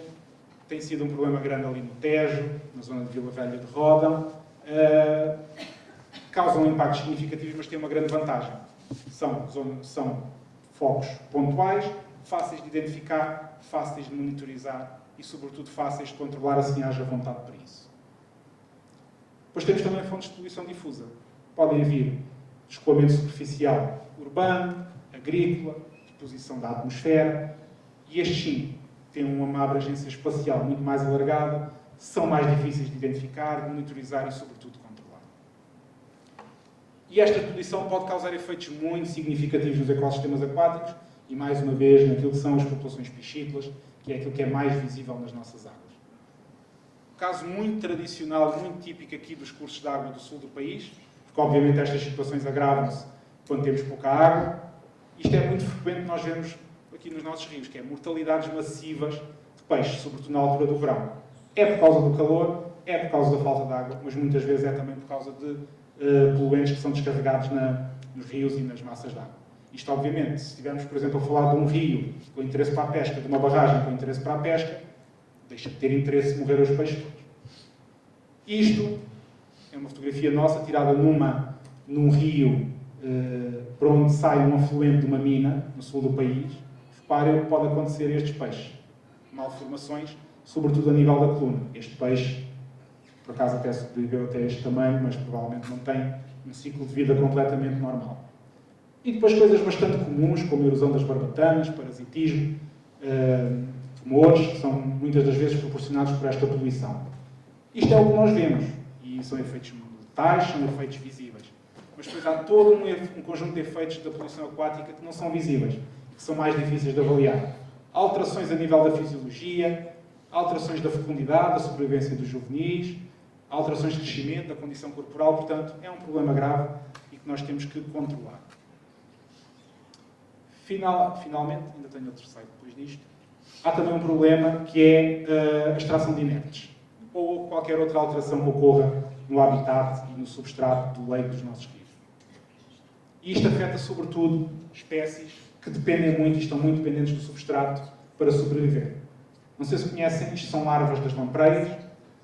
S3: tem sido um problema grande ali no Tejo, na zona de Vila Velha de Ródão, causam impactos significativos, mas têm uma grande vantagem. São focos pontuais, fáceis de identificar, fáceis de monitorizar e, sobretudo, fáceis de controlar, assim haja vontade para isso. Depois temos também fontes de poluição difusa. Podem vir escoamento superficial urbano, agrícola, exposição da atmosfera, e estes sim têm uma abrangência espacial muito mais alargada, são mais difíceis de identificar, monitorizar e, sobretudo, controlar. E esta poluição pode causar efeitos muito significativos nos ecossistemas aquáticos e, mais uma vez, naquilo que são as populações piscícolas, que é aquilo que é mais visível nas nossas águas. Um caso muito tradicional, muito típico aqui dos cursos de água do sul do país, porque obviamente estas situações agravam-se quando temos pouca água. Isto é muito frequente, nós vemos aqui nos nossos rios, que é mortalidades massivas de peixes, sobretudo na altura do verão. É por causa do calor, é por causa da falta de água, mas muitas vezes é também por causa de poluentes que são descarregados nos rios e nas massas de água. Isto, obviamente, se estivermos, por exemplo, a falar de um rio com interesse para a pesca, de uma barragem com interesse para a pesca, deixa de ter interesse de morrer os peixes todos. Isto é uma fotografia nossa tirada num rio para onde sai um afluente de uma mina, no sul do país. Reparem o que pode acontecer a estes peixes. Malformações, sobretudo a nível da coluna. Este peixe, por acaso até sobreviveu até este tamanho, mas provavelmente não tem um ciclo de vida completamente normal. E depois coisas bastante comuns, como a erosão das barbatanas, parasitismo, tumores, que são muitas das vezes proporcionados por esta poluição. Isto é o que nós vemos, e são efeitos letais, são efeitos visíveis. Mas depois há todo um conjunto de efeitos da poluição aquática que não são visíveis, que são mais difíceis de avaliar. Alterações a nível da fisiologia, alterações da fecundidade, da sobrevivência dos juvenis, alterações de crescimento, da condição corporal, portanto, é um problema grave e que nós temos que controlar. Finalmente, ainda tenho outro slide depois disto, há também um problema que é a extração de inertes, ou qualquer outra alteração que ocorra no habitat e no substrato do leito dos nossos rios. E isto afeta, sobretudo, espécies que dependem muito e estão muito dependentes do substrato para sobreviver. Não sei se conhecem, isto são larvas das lampreias.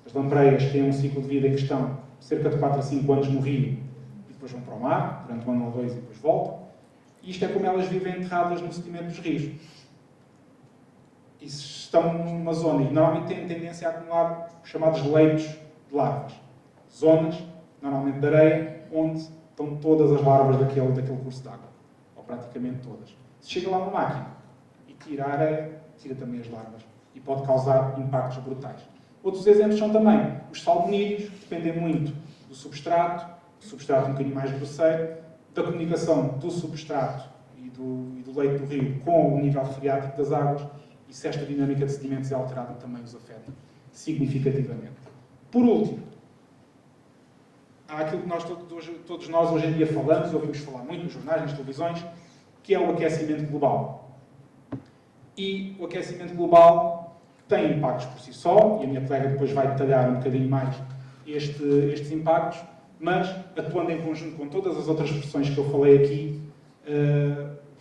S3: As lampreias têm um ciclo de vida em que estão cerca de 4 a 5 anos no rio e depois vão para o mar, durante um ano ou dois e depois voltam. E isto é como elas vivem enterradas no sedimento dos rios. E estão numa zona, e normalmente têm tendência a acumular os chamados leitos de larvas. Zonas, normalmente de areia, onde estão todas as larvas daquele curso de água. Ou praticamente todas. Se chega lá uma máquina e tira a areia, tira também as larvas. E pode causar impactos brutais. Outros exemplos são também os salmonídeos, que dependem muito do substrato um bocadinho mais grosseiro, da comunicação do substrato e do leito do rio com o nível freático das águas, e se esta dinâmica de sedimentos é alterada, também os afeta significativamente. Por último, há aquilo que todos nós hoje em dia falamos, e ouvimos falar muito nos jornais, nas televisões, que é o aquecimento global. E o aquecimento global tem impactos por si só, e a minha colega depois vai detalhar um bocadinho mais estes impactos, mas, atuando em conjunto com todas as outras pressões que eu falei aqui,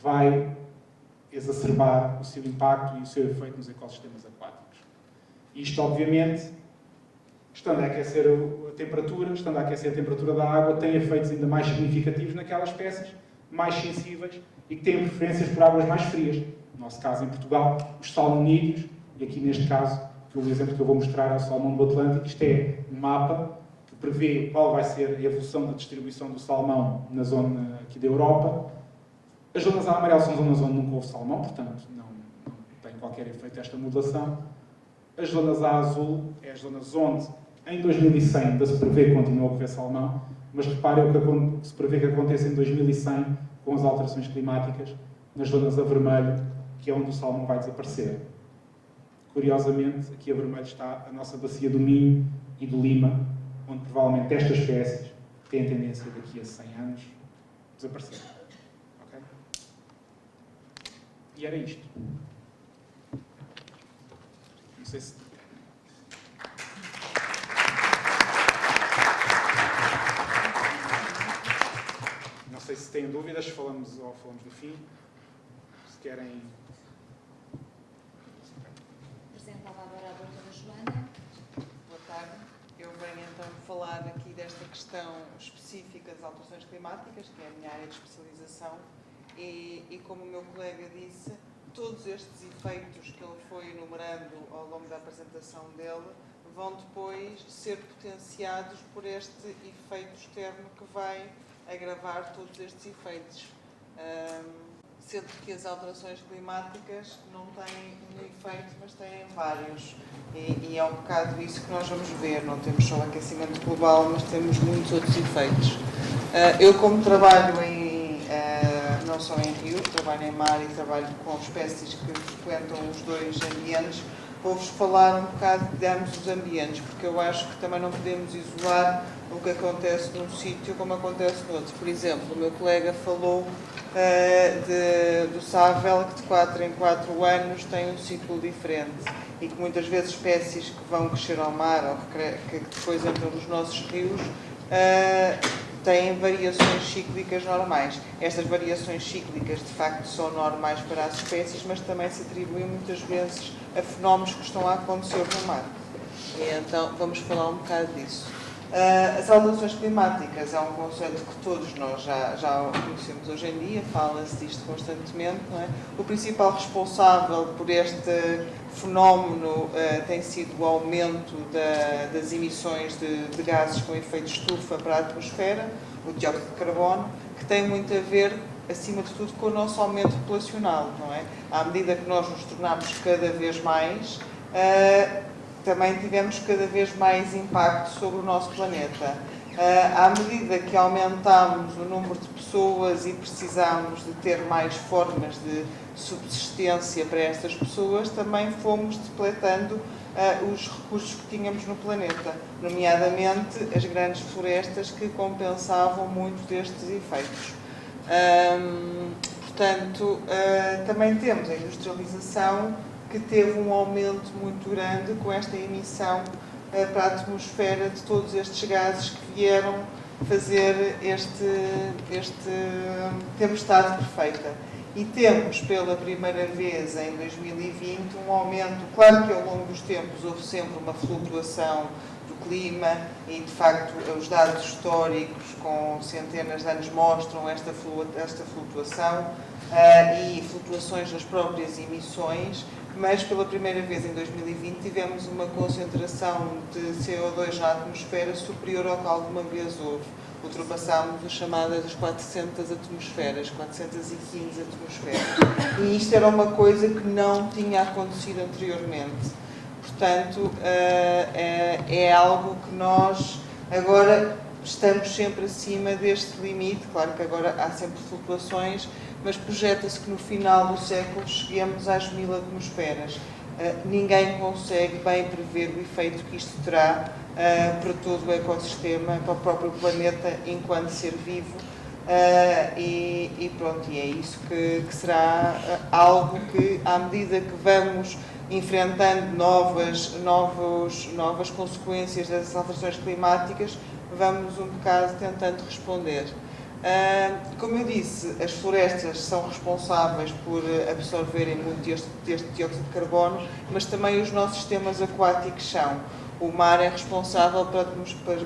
S3: vai exacerbar o seu impacto e o seu efeito nos ecossistemas aquáticos. Isto, obviamente, estando a aquecer a temperatura da água, tem efeitos ainda mais significativos naquelas espécies mais sensíveis e que têm preferências por águas mais frias. No nosso caso, em Portugal, os salmonídeos, e aqui neste caso, o exemplo que eu vou mostrar é o salmão do Atlântico. Isto é um mapa que prevê qual vai ser a evolução da distribuição do salmão na zona aqui da Europa. As zonas a amarelo são zonas onde nunca houve salmão, portanto não tem qualquer efeito esta modulação. As zonas a azul é as zonas onde, em 2100, ainda se prevê que continua a ocorrer salmão, mas reparem o que se prevê que aconteça em 2100 com as alterações climáticas, nas zonas a vermelho, que é onde o salmão vai desaparecer. Curiosamente, aqui a vermelho está a nossa bacia do Minho e do Lima, onde provavelmente estas espécies têm a tendência daqui a 100 anos desaparecer. Okay? E era isto. Não sei se... Não sei se têm dúvidas, falamos no fim. Se querem...
S4: Apresentava agora a doutora Joana.
S5: Boa tarde. Eu venho então falar aqui desta
S4: questão específica das alterações climáticas, que é a minha área de especialização, e como o meu colega disse, todos estes efeitos que ele foi enumerando ao longo da apresentação dele vão depois ser potenciados por este efeito externo que vai agravar todos estes efeitos. Sendo que as alterações climáticas não têm um efeito, mas têm vários. E é um bocado isso que nós vamos ver. Não temos só o aquecimento global, mas temos muitos outros efeitos. Eu, como trabalho não só em rio, trabalho em mar e trabalho com espécies que frequentam os dois ambientes, vou-vos falar um bocado de ambos os ambientes, porque eu acho que também não podemos isolar o que acontece num sítio como acontece no outro. Por exemplo, o meu colega falou do sável, que de 4 em 4 anos tem um ciclo diferente e que muitas vezes espécies que vão crescer ao mar ou que depois entram nos nossos rios têm variações cíclicas normais. Estas variações cíclicas de facto são normais para as espécies, mas também se atribuem muitas vezes a fenómenos que estão a acontecer no mar. E então vamos falar um bocado disso. As alterações climáticas é um conceito que todos nós já conhecemos hoje em dia, fala-se disto constantemente, não é? O principal responsável por este fenómeno tem sido o aumento das emissões de gases com efeito estufa para a atmosfera, o dióxido de carbono, que tem muito a ver, acima de tudo, com o nosso aumento populacional, não é? À medida que nós nos tornamos cada vez mais, também tivemos cada vez mais impacto sobre o nosso planeta. À medida que aumentámos o número de pessoas e precisámos de ter mais formas de subsistência para estas pessoas, também fomos depletando os recursos que tínhamos no planeta, nomeadamente as grandes florestas que compensavam muito destes efeitos. Portanto, também temos a industrialização, que teve um aumento muito grande com esta emissão para a atmosfera de todos estes gases que vieram fazer este tempestade perfeita. E temos, pela primeira vez em 2020, um aumento. Claro que ao longo dos tempos houve sempre uma flutuação do clima e, de facto, os dados históricos com centenas de anos mostram esta flutuação e flutuações nas próprias emissões, mas pela primeira vez em 2020 tivemos uma concentração de CO2 na atmosfera superior ao que alguma vez houve. Ultrapassámos as chamadas 400 atmosferas, 415 atmosferas. E isto era uma coisa que não tinha acontecido anteriormente. Portanto, é algo que nós agora estamos sempre acima deste limite. Claro que agora há sempre flutuações, mas projeta-se que no final do século cheguemos às 1000 atmosferas. Ninguém consegue bem prever o efeito que isto terá para todo o ecossistema, para o próprio planeta enquanto ser vivo. E pronto, e é isso que será algo que, à medida que vamos enfrentando novas consequências das alterações climáticas, vamos um bocado tentando responder. Como eu disse, as florestas são responsáveis por absorverem muito deste dióxido de carbono, mas também os nossos sistemas aquáticos são. O mar é responsável por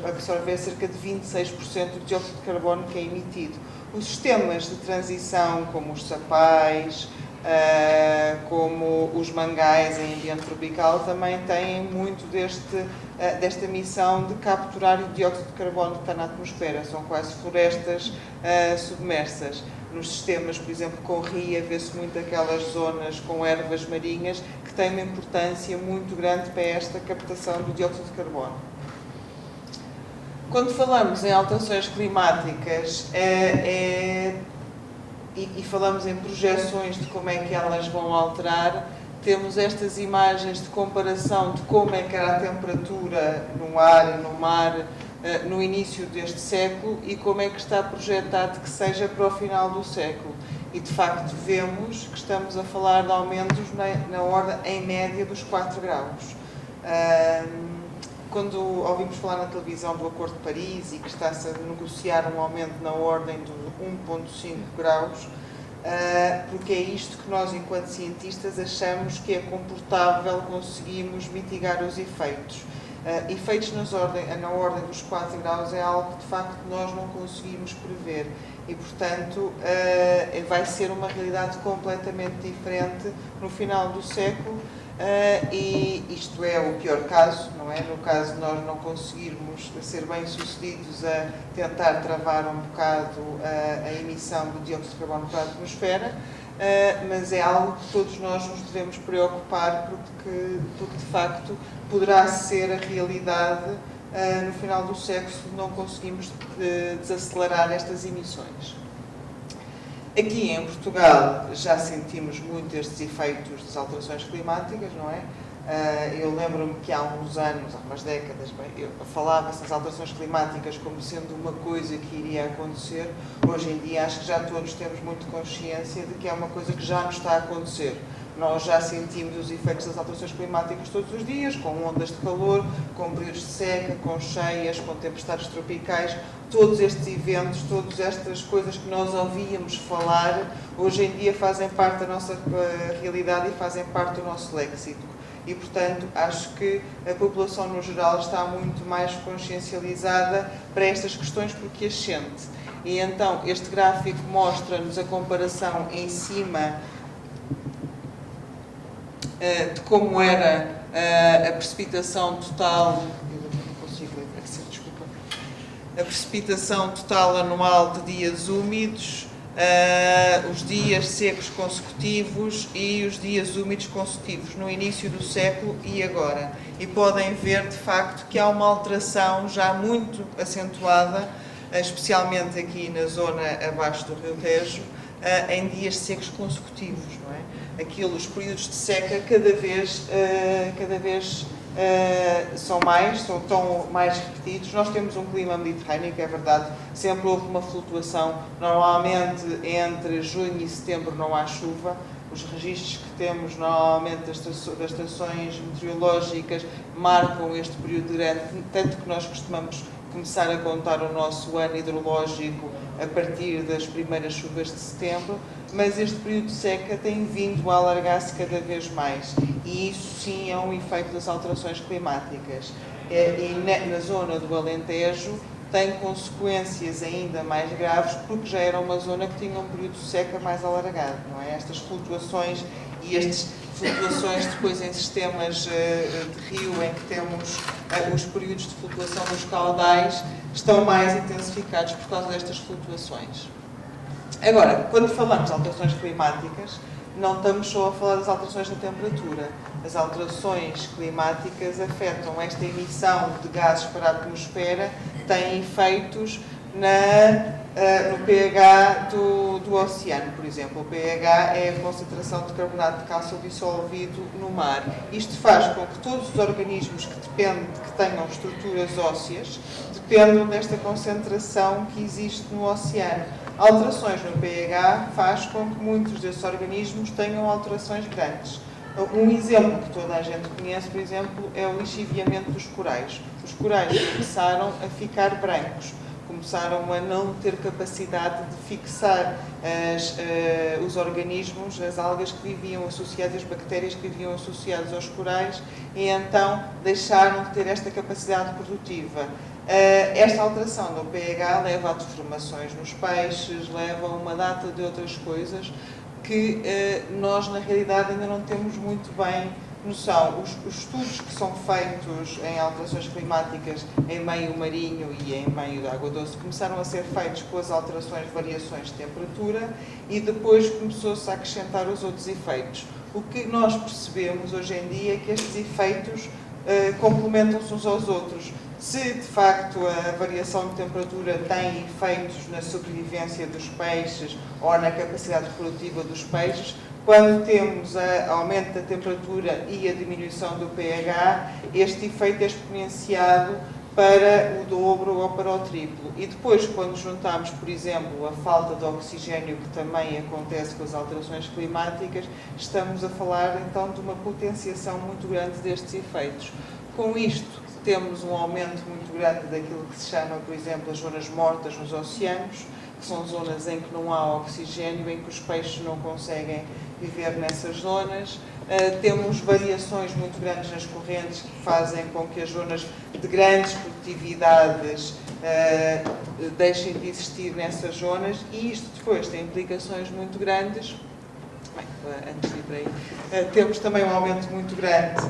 S4: absorver cerca de 26% do dióxido de carbono que é emitido. Os sistemas de transição, como os sapais, como os mangais em ambiente tropical, também têm muito desta missão de capturar o dióxido de carbono que está na atmosfera. São quase florestas submersas. Nos sistemas, por exemplo, com ria, vê-se muito aquelas zonas com ervas marinhas que têm uma importância muito grande para esta captação do dióxido de carbono. Quando falamos em alterações climáticas e falamos em projeções de como é que elas vão alterar, temos estas imagens de comparação de como é que era a temperatura no ar e no mar no início deste século e como é que está projetado que seja para o final do século. E, de facto, vemos que estamos a falar de aumentos na ordem, em média, dos 4 graus. Quando ouvimos falar na televisão do Acordo de Paris e que está-se a negociar um aumento na ordem de 1,5 graus, porque é isto que nós, enquanto cientistas, achamos que é comportável, conseguimos mitigar os efeitos. efeitos na ordem dos 4 graus é algo que de facto nós não conseguimos prever e, portanto, vai ser uma realidade completamente diferente no final do século. E isto é o pior caso, não é? No caso de nós não conseguirmos ser bem-sucedidos a tentar travar um bocado a emissão do dióxido de carbono para a atmosfera, mas é algo que todos nós nos devemos preocupar porque de facto poderá ser a realidade no final do século se não conseguimos desacelerar estas emissões. Aqui em Portugal já sentimos muito estes efeitos das alterações climáticas, não é? Eu lembro-me que há uns anos, há umas décadas, eu falava-se das alterações climáticas como sendo uma coisa que iria acontecer. Hoje em dia acho que já todos temos muito consciência de que é uma coisa que já nos está a acontecer. Nós já sentimos os efeitos das alterações climáticas todos os dias, com ondas de calor, com períodos de seca, com cheias, com tempestades tropicais. Todos estes eventos, todas estas coisas que nós ouvíamos falar, hoje em dia fazem parte da nossa realidade e fazem parte do nosso léxico. E, portanto, acho que a população no geral está muito mais consciencializada para estas questões porque as sente. E então, este gráfico mostra-nos a comparação em cima de como era a precipitação total, não consigo ler, desculpa, a precipitação total anual de dias úmidos, os dias secos consecutivos e os dias úmidos consecutivos no início do século e agora. E podem ver, de facto, que há uma alteração já muito acentuada, especialmente aqui na zona abaixo do Rio Tejo, em dias secos consecutivos, não é? Os períodos de seca cada vez estão mais repetidos. Nós temos um clima mediterrâneo, que é verdade, sempre houve uma flutuação. Normalmente entre junho e setembro não há chuva. Os registros que temos normalmente das estações meteorológicas marcam este período grande, tanto que nós costumamos começar a contar o nosso ano hidrológico a partir das primeiras chuvas de setembro, mas este período de seca tem vindo a alargar-se cada vez mais e isso sim é um efeito das alterações climáticas. E na zona do Alentejo tem consequências ainda mais graves porque já era uma zona que tinha um período de seca mais alargado, não é? Estas flutuações e estas flutuações depois em sistemas de rio em que temos os períodos de flutuação dos caudais estão mais intensificados por causa destas flutuações. Agora, quando falamos de alterações climáticas, não estamos só a falar das alterações da temperatura. As alterações climáticas afetam esta emissão de gases para a atmosfera, têm efeitos no pH do oceano, por exemplo. O pH é a concentração de carbonato de cálcio dissolvido no mar. Isto faz com que todos os organismos que tenham estruturas ósseas dependam desta concentração que existe no oceano. Alterações no pH faz com que muitos desses organismos tenham alterações grandes. Um exemplo que toda a gente conhece, por exemplo, é o lixiviamento dos corais. Os corais começaram a ficar brancos, começaram a não ter capacidade de fixar os organismos, as algas que viviam associadas, as bactérias que viviam associadas aos corais, e então deixaram de ter esta capacidade produtiva. Esta alteração do pH leva a deformações nos peixes, leva a uma data de outras coisas que nós, na realidade, ainda não temos muito bem noção. Os estudos que são feitos em alterações climáticas em meio marinho e em meio de água doce começaram a ser feitos com as alterações de variações de temperatura e depois começou-se a acrescentar os outros efeitos. O que nós percebemos hoje em dia é que estes efeitos complementam-se uns aos outros. Se, de facto, a variação de temperatura tem efeitos na sobrevivência dos peixes ou na capacidade reprodutiva dos peixes, quando temos aumento da temperatura e a diminuição do pH, este efeito é exponenciado para o dobro ou para o triplo. E depois, quando juntamos, por exemplo, a falta de oxigênio, que também acontece com as alterações climáticas, estamos a falar, então, de uma potenciação muito grande destes efeitos. Com isto, temos um aumento muito grande daquilo que se chama, por exemplo, as zonas mortas nos oceanos, que são zonas em que não há oxigênio, em que os peixes não conseguem viver nessas zonas. Temos variações muito grandes nas correntes que fazem com que as zonas de grandes produtividades deixem de existir nessas zonas, e isto depois tem implicações muito grandes. Bem, antes de ir para aí, temos também um aumento muito grande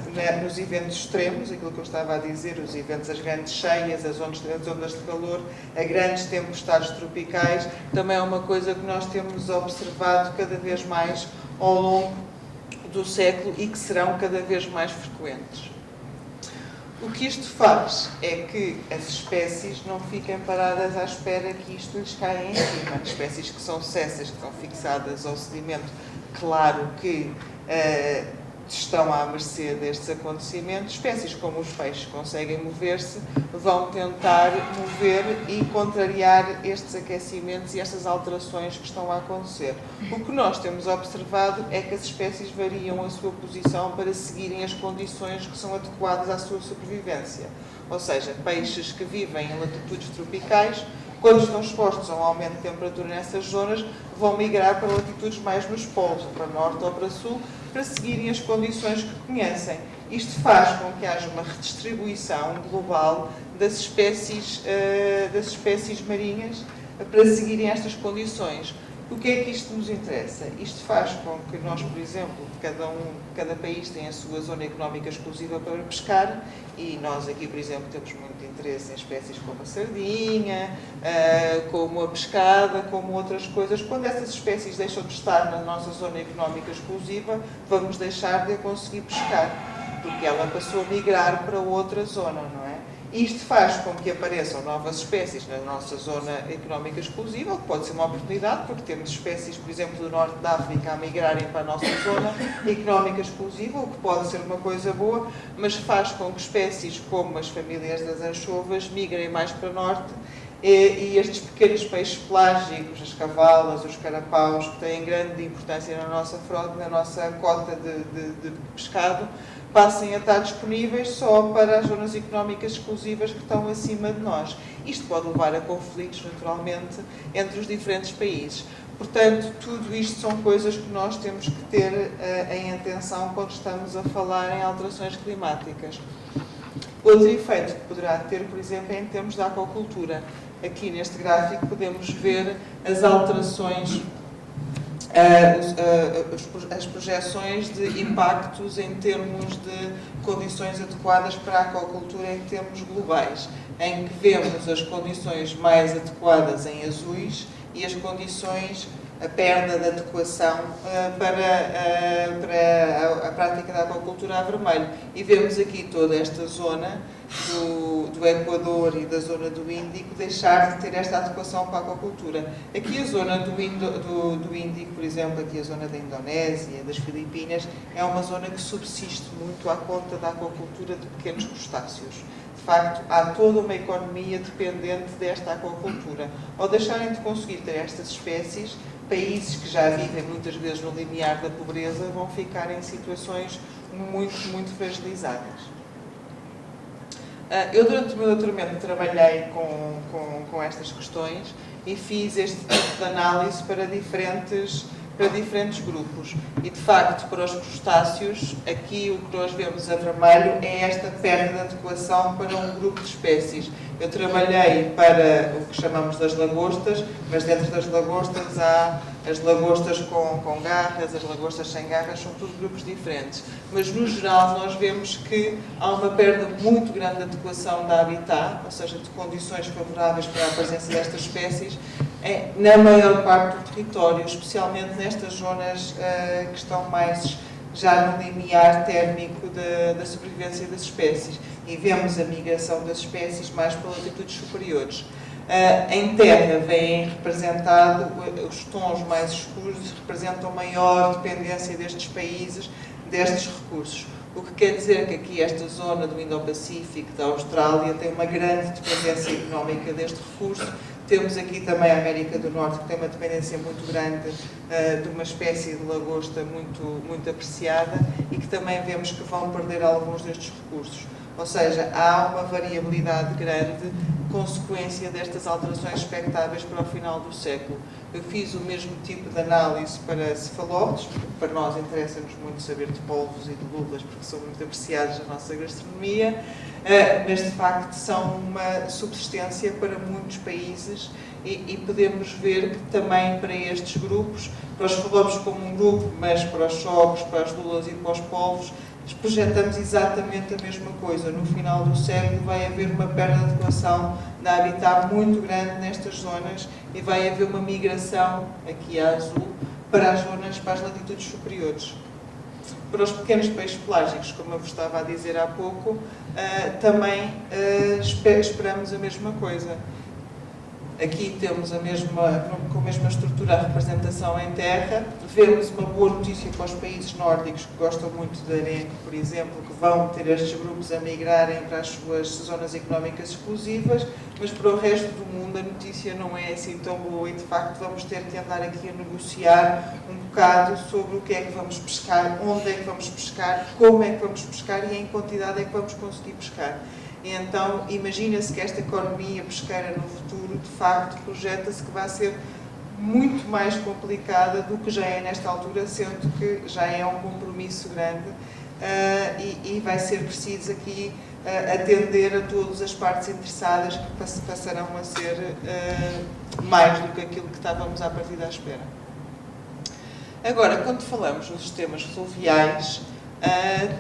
S4: nos eventos extremos, aquilo que eu estava a dizer, os eventos, as grandes cheias, as ondas de calor, a grandes tempestades tropicais, também é uma coisa que nós temos observado cada vez mais ao longo do século e que serão cada vez mais frequentes. O que isto faz é que as espécies não fiquem paradas à espera que isto lhes caia em cima. As espécies que são cessas, que estão fixadas ao sedimento, claro que estão à mercê destes acontecimentos. Espécies como os peixes conseguem mover-se, vão tentar mover e contrariar estes aquecimentos e estas alterações que estão a acontecer. O que nós temos observado é que as espécies variam a sua posição para seguirem as condições que são adequadas à sua sobrevivência. Ou seja, peixes que vivem em latitudes tropicais, quando estão expostos a um aumento de temperatura nessas zonas, vão migrar para latitudes mais nos polos, para norte ou para sul, para seguirem as condições que conhecem. Isto faz com que haja uma redistribuição global das espécies marinhas para seguirem estas condições. O que é que isto nos interessa? Isto faz com que nós, por exemplo, cada país tem a sua zona económica exclusiva para pescar, e nós aqui, por exemplo, temos muito interesse em espécies como a sardinha, como a pescada, como outras coisas. Quando essas espécies deixam de estar na nossa zona económica exclusiva, vamos deixar de a conseguir pescar, porque ela passou a migrar para outra zona, não é? Isto faz com que apareçam novas espécies na nossa zona económica exclusiva, o que pode ser uma oportunidade, porque temos espécies, por exemplo, do norte da África a migrarem para a nossa zona económica exclusiva, o que pode ser uma coisa boa, mas faz com que espécies como as famílias das anchovas migrem mais para o norte, e estes pequenos peixes pelágicos, as cavalas, os carapaus, que têm grande importância na nossa frota, na nossa cota de pescado, passem a estar disponíveis só para as zonas económicas exclusivas que estão acima de nós. Isto pode levar a conflitos, naturalmente, entre os diferentes países. Portanto, tudo isto são coisas que nós temos que ter em atenção quando estamos a falar em alterações climáticas. Outro efeito que poderá ter, por exemplo, é em termos de aquacultura. Aqui neste gráfico podemos ver as alterações, as projeções de impactos em termos de condições adequadas para a aquacultura em termos globais, em que vemos as condições mais adequadas em azuis e as condições, a perda de adequação para a prática da aquacultura a vermelho. E vemos aqui toda esta zona do Equador e da zona do Índico deixar de ter esta adequação para a aquacultura. Aqui a zona do Índico, por exemplo, aqui a zona da Indonésia, das Filipinas, é uma zona que subsiste muito à conta da aquacultura de pequenos crustáceos. De facto, há toda uma economia dependente desta aquacultura. Ao deixarem de conseguir ter estas espécies, países que já vivem muitas vezes no limiar da pobreza vão ficar em situações muito, muito fragilizadas. Eu, durante o meu doutoramento, trabalhei com estas questões e fiz este tipo de análise para diferentes grupos. E, de facto, para os crustáceos, aqui o que nós vemos a vermelho é esta perda de adequação para um grupo de espécies. Eu trabalhei para o que chamamos das lagostas, mas dentro das lagostas há as lagostas com garras, as lagostas sem garras, são todos grupos diferentes. Mas, no geral, nós vemos que há uma perda muito grande de adequação da habitat, ou seja, de condições favoráveis para a presença destas espécies, na maior parte do território, especialmente nestas zonas que estão mais já no limiar térmico da sobrevivência das espécies. E vemos a migração das espécies mais para latitudes superiores. Em terra vêm representados os tons mais escuros, representam maior dependência destes países, destes recursos. O que quer dizer que aqui esta zona do Indo-Pacífico, da Austrália, tem uma grande dependência económica deste recurso. Temos aqui também a América do Norte, que tem uma dependência muito grande de uma espécie de lagosta muito, muito apreciada, e que também vemos que vão perder alguns destes recursos. Ou seja, há uma variabilidade grande, consequência destas alterações expectáveis para o final do século. Eu fiz o mesmo tipo de análise para cefalópodes, porque para nós interessa-nos muito saber de polvos e de lúpulas, porque são muito apreciados na nossa gastronomia, mas de facto são uma subsistência para muitos países e podemos ver que também para estes grupos, para os cefalópodes como um grupo, mas para os socos, para as lulas e para os polvos, projetamos exatamente a mesma coisa. No final do século vai haver uma perda de doação de habitat muito grande nestas zonas e vai haver uma migração, aqui a azul, para as zonas, para as latitudes superiores. Para os pequenos peixes pelágicos, como eu vos estava a dizer há pouco, também esperamos a mesma coisa. Aqui temos com a mesma estrutura a representação em terra. Vemos uma boa notícia para os países nórdicos que gostam muito de arenque, por exemplo, que vão ter estes grupos a migrarem para as suas zonas económicas exclusivas, mas para o resto do mundo a notícia não é assim tão boa e, de facto, vamos ter que andar aqui a negociar um bocado sobre o que é que vamos pescar, onde é que vamos pescar, como é que vamos pescar e em quantidade é que vamos conseguir pescar. E então, imagina-se que esta economia pesqueira no futuro, de facto, projeta-se que vai ser muito mais complicada do que já é nesta altura, sendo que já é um compromisso grande e vai ser preciso aqui atender a todas as partes interessadas que passarão a ser mais do que aquilo que estávamos à partida à espera. Agora, quando falamos nos sistemas fluviais,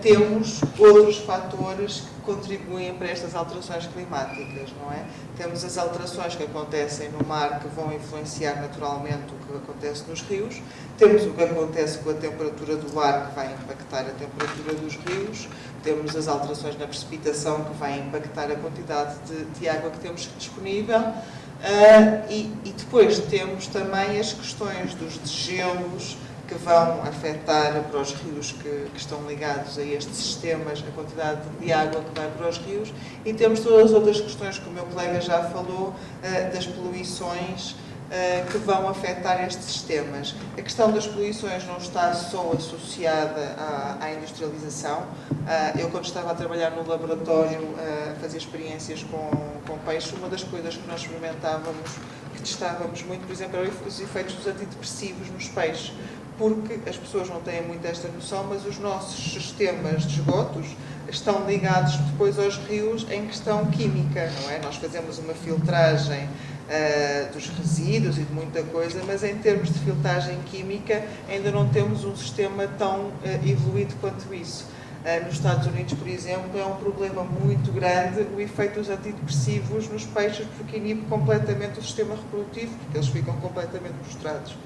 S4: temos outros fatores que contribuem para estas alterações climáticas, não é? Temos as alterações que acontecem no mar que vão influenciar naturalmente o que acontece nos rios, temos o que acontece com a temperatura do ar que vai impactar a temperatura dos rios, temos as alterações na precipitação que vai impactar a quantidade de água que temos disponível e depois temos também as questões dos desgelos, que vão afetar para os rios que estão ligados a estes sistemas, a quantidade de água que vai para os rios, e temos todas as outras questões que o meu colega já falou, das poluições que vão afetar estes sistemas. A questão das poluições não está só associada à industrialização. Eu, quando estava a trabalhar no laboratório, a fazer experiências com peixe, uma das coisas que nós experimentávamos, que testávamos muito, por exemplo, eram os efeitos dos antidepressivos nos peixes, porque as pessoas não têm muito esta noção, mas os nossos sistemas de esgotos estão ligados depois aos rios em questão química, não é? Nós fazemos uma filtragem dos resíduos e de muita coisa, mas em termos de filtragem química ainda não temos um sistema tão evoluído quanto isso. Nos Estados Unidos, por exemplo, é um problema muito grande o efeito dos antidepressivos nos peixes, porque inibe completamente o sistema reprodutivo, porque eles ficam completamente prostrados.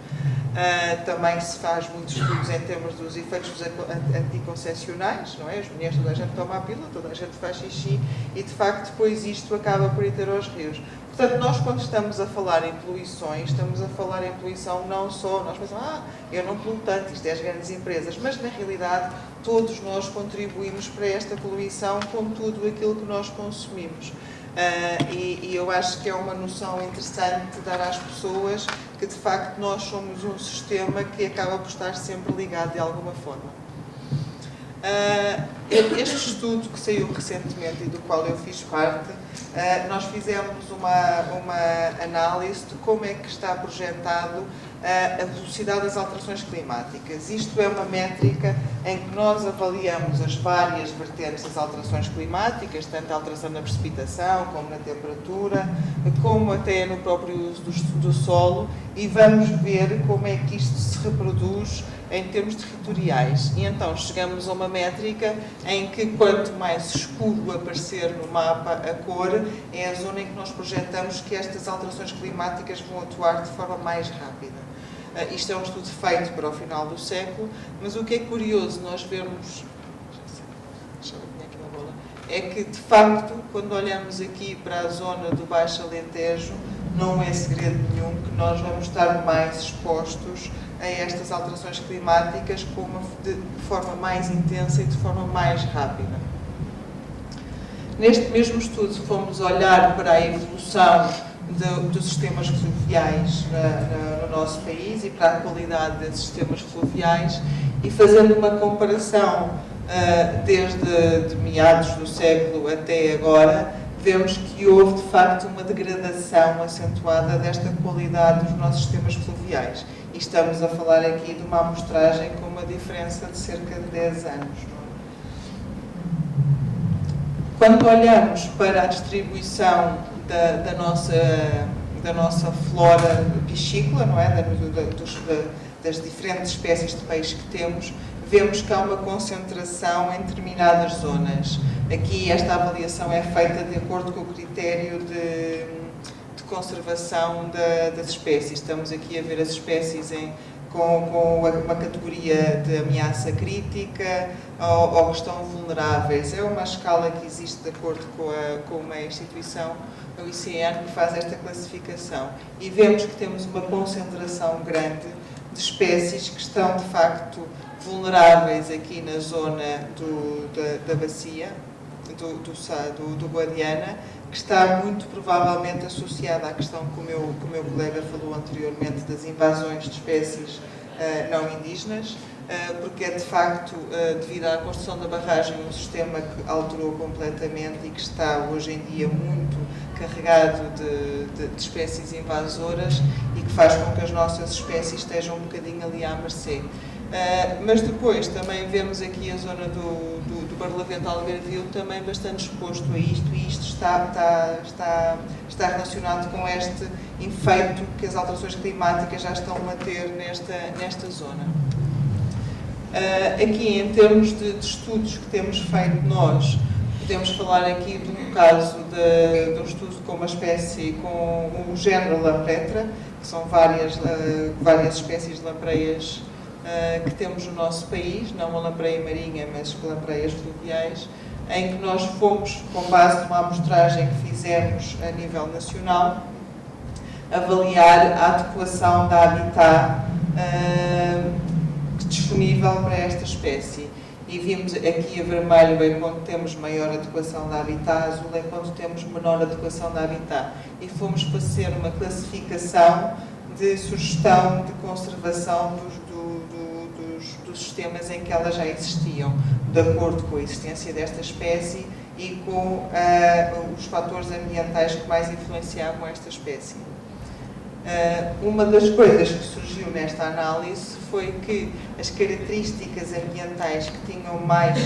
S4: Também se faz muitos estudos em termos dos efeitos anticoncepcionais, não é? As mulheres, toda a gente toma a pílula, toda a gente faz xixi e, de facto, depois isto acaba por ir ter aos rios. Portanto, nós, quando estamos a falar em poluições, estamos a falar em poluição não só, nós pensamos, eu não poluo tanto, isto é as grandes empresas, mas, na realidade, todos nós contribuímos para esta poluição com tudo aquilo que nós consumimos. E eu acho que é uma noção interessante dar às pessoas que, de facto, nós somos um sistema que acaba por estar sempre ligado de alguma forma. Este estudo que saiu recentemente e do qual eu fiz parte, nós fizemos uma análise de como é que está projetado a velocidade das alterações climáticas. Isto é uma métrica em que nós avaliamos as várias vertentes das alterações climáticas, tanto a alteração na precipitação, como na temperatura, como até no próprio uso do solo, e vamos ver como é que isto se reproduz em termos territoriais. E então chegamos a uma métrica em que quanto mais escuro aparecer no mapa a cor, é a zona em que nós projetamos que estas alterações climáticas vão atuar de forma mais rápida. Isto é um estudo feito para o final do século, mas o que é curioso nós vermos, é que, de facto, quando olhamos aqui para a zona do Baixo Alentejo, não é segredo nenhum que nós vamos estar mais expostos a estas alterações climáticas de forma mais intensa e de forma mais rápida. Neste mesmo estudo fomos olhar para a evolução dos sistemas fluviais no nosso país e para a qualidade desses sistemas fluviais, e fazendo uma comparação desde de meados do século até agora, vemos que houve de facto uma degradação acentuada desta qualidade dos nossos sistemas fluviais. E estamos a falar aqui de uma amostragem com uma diferença de cerca de 10 anos. Quando olhamos para a distribuição da nossa flora piscícola, não é? Das diferentes espécies de peixe que temos, vemos que há uma concentração em determinadas zonas. Aqui esta avaliação é feita de acordo com o critério de conservação das espécies. Estamos aqui a ver as espécies com uma categoria de ameaça crítica ou que estão vulneráveis. É uma escala que existe de acordo com uma instituição, o ICN, que faz esta classificação. E vemos que temos uma concentração grande de espécies que estão, de facto, vulneráveis aqui na zona da bacia, do Guadiana, que está muito provavelmente associada à questão que o meu colega falou anteriormente das invasões de espécies não indígenas, porque é de facto, devido à construção da barragem, um sistema que alterou completamente e que está hoje em dia muito carregado de espécies invasoras e que faz com que as nossas espécies estejam um bocadinho ali à mercê. Mas depois também vemos aqui a zona do Barlavento Algarvio também bastante exposto a isto, e isto está relacionado com este efeito que as alterações climáticas já estão a ter nesta zona. Aqui, em termos de estudos que temos feito nós, podemos falar aqui de um caso de um estudo com uma espécie, com o género lampretra, que são várias espécies de lampreias que temos no nosso país, não a lampreia marinha, mas lampreias fluviais, em que nós fomos, com base numa amostragem que fizemos a nível nacional, avaliar a adequação da habitat disponível para esta espécie. E vimos aqui a vermelho é quando temos maior adequação da habitat, azul é quando temos menor adequação da habitat. E fomos fazer uma classificação de sugestão de conservação dos sistemas em que elas já existiam, de acordo com a existência desta espécie e com os fatores ambientais que mais influenciavam esta espécie. Uma das coisas que surgiu nesta análise foi que as características ambientais que tinham mais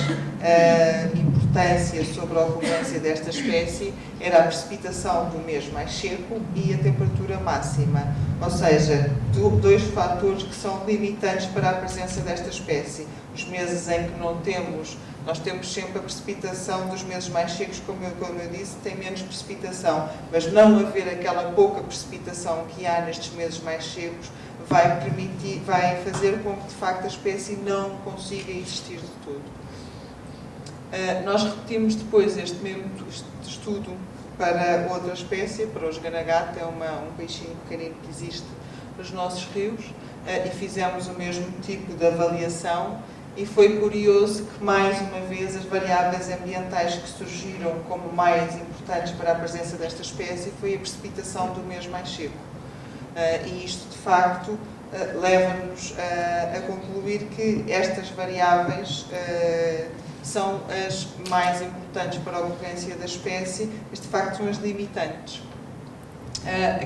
S4: importância sobre a ocorrência desta espécie era a precipitação do mês mais seco e a temperatura máxima, ou seja, dois fatores que são limitantes para a presença desta espécie. Os meses em que nós temos sempre a precipitação dos meses mais secos, como eu disse, tem menos precipitação, mas não haver aquela pouca precipitação que há nestes meses mais secos vai fazer com que, de facto, a espécie não consiga existir de todo. Nós repetimos depois este mesmo estudo para outra espécie, para o esganagato, é um peixinho pequenino que existe nos nossos rios, e fizemos o mesmo tipo de avaliação. E foi curioso que, mais uma vez, as variáveis ambientais que surgiram como mais importantes para a presença desta espécie foi a precipitação do mês mais seco. E isto, de facto, leva-nos a concluir que estas variáveis são as mais importantes para a ocorrência da espécie, mas, de facto, são as limitantes.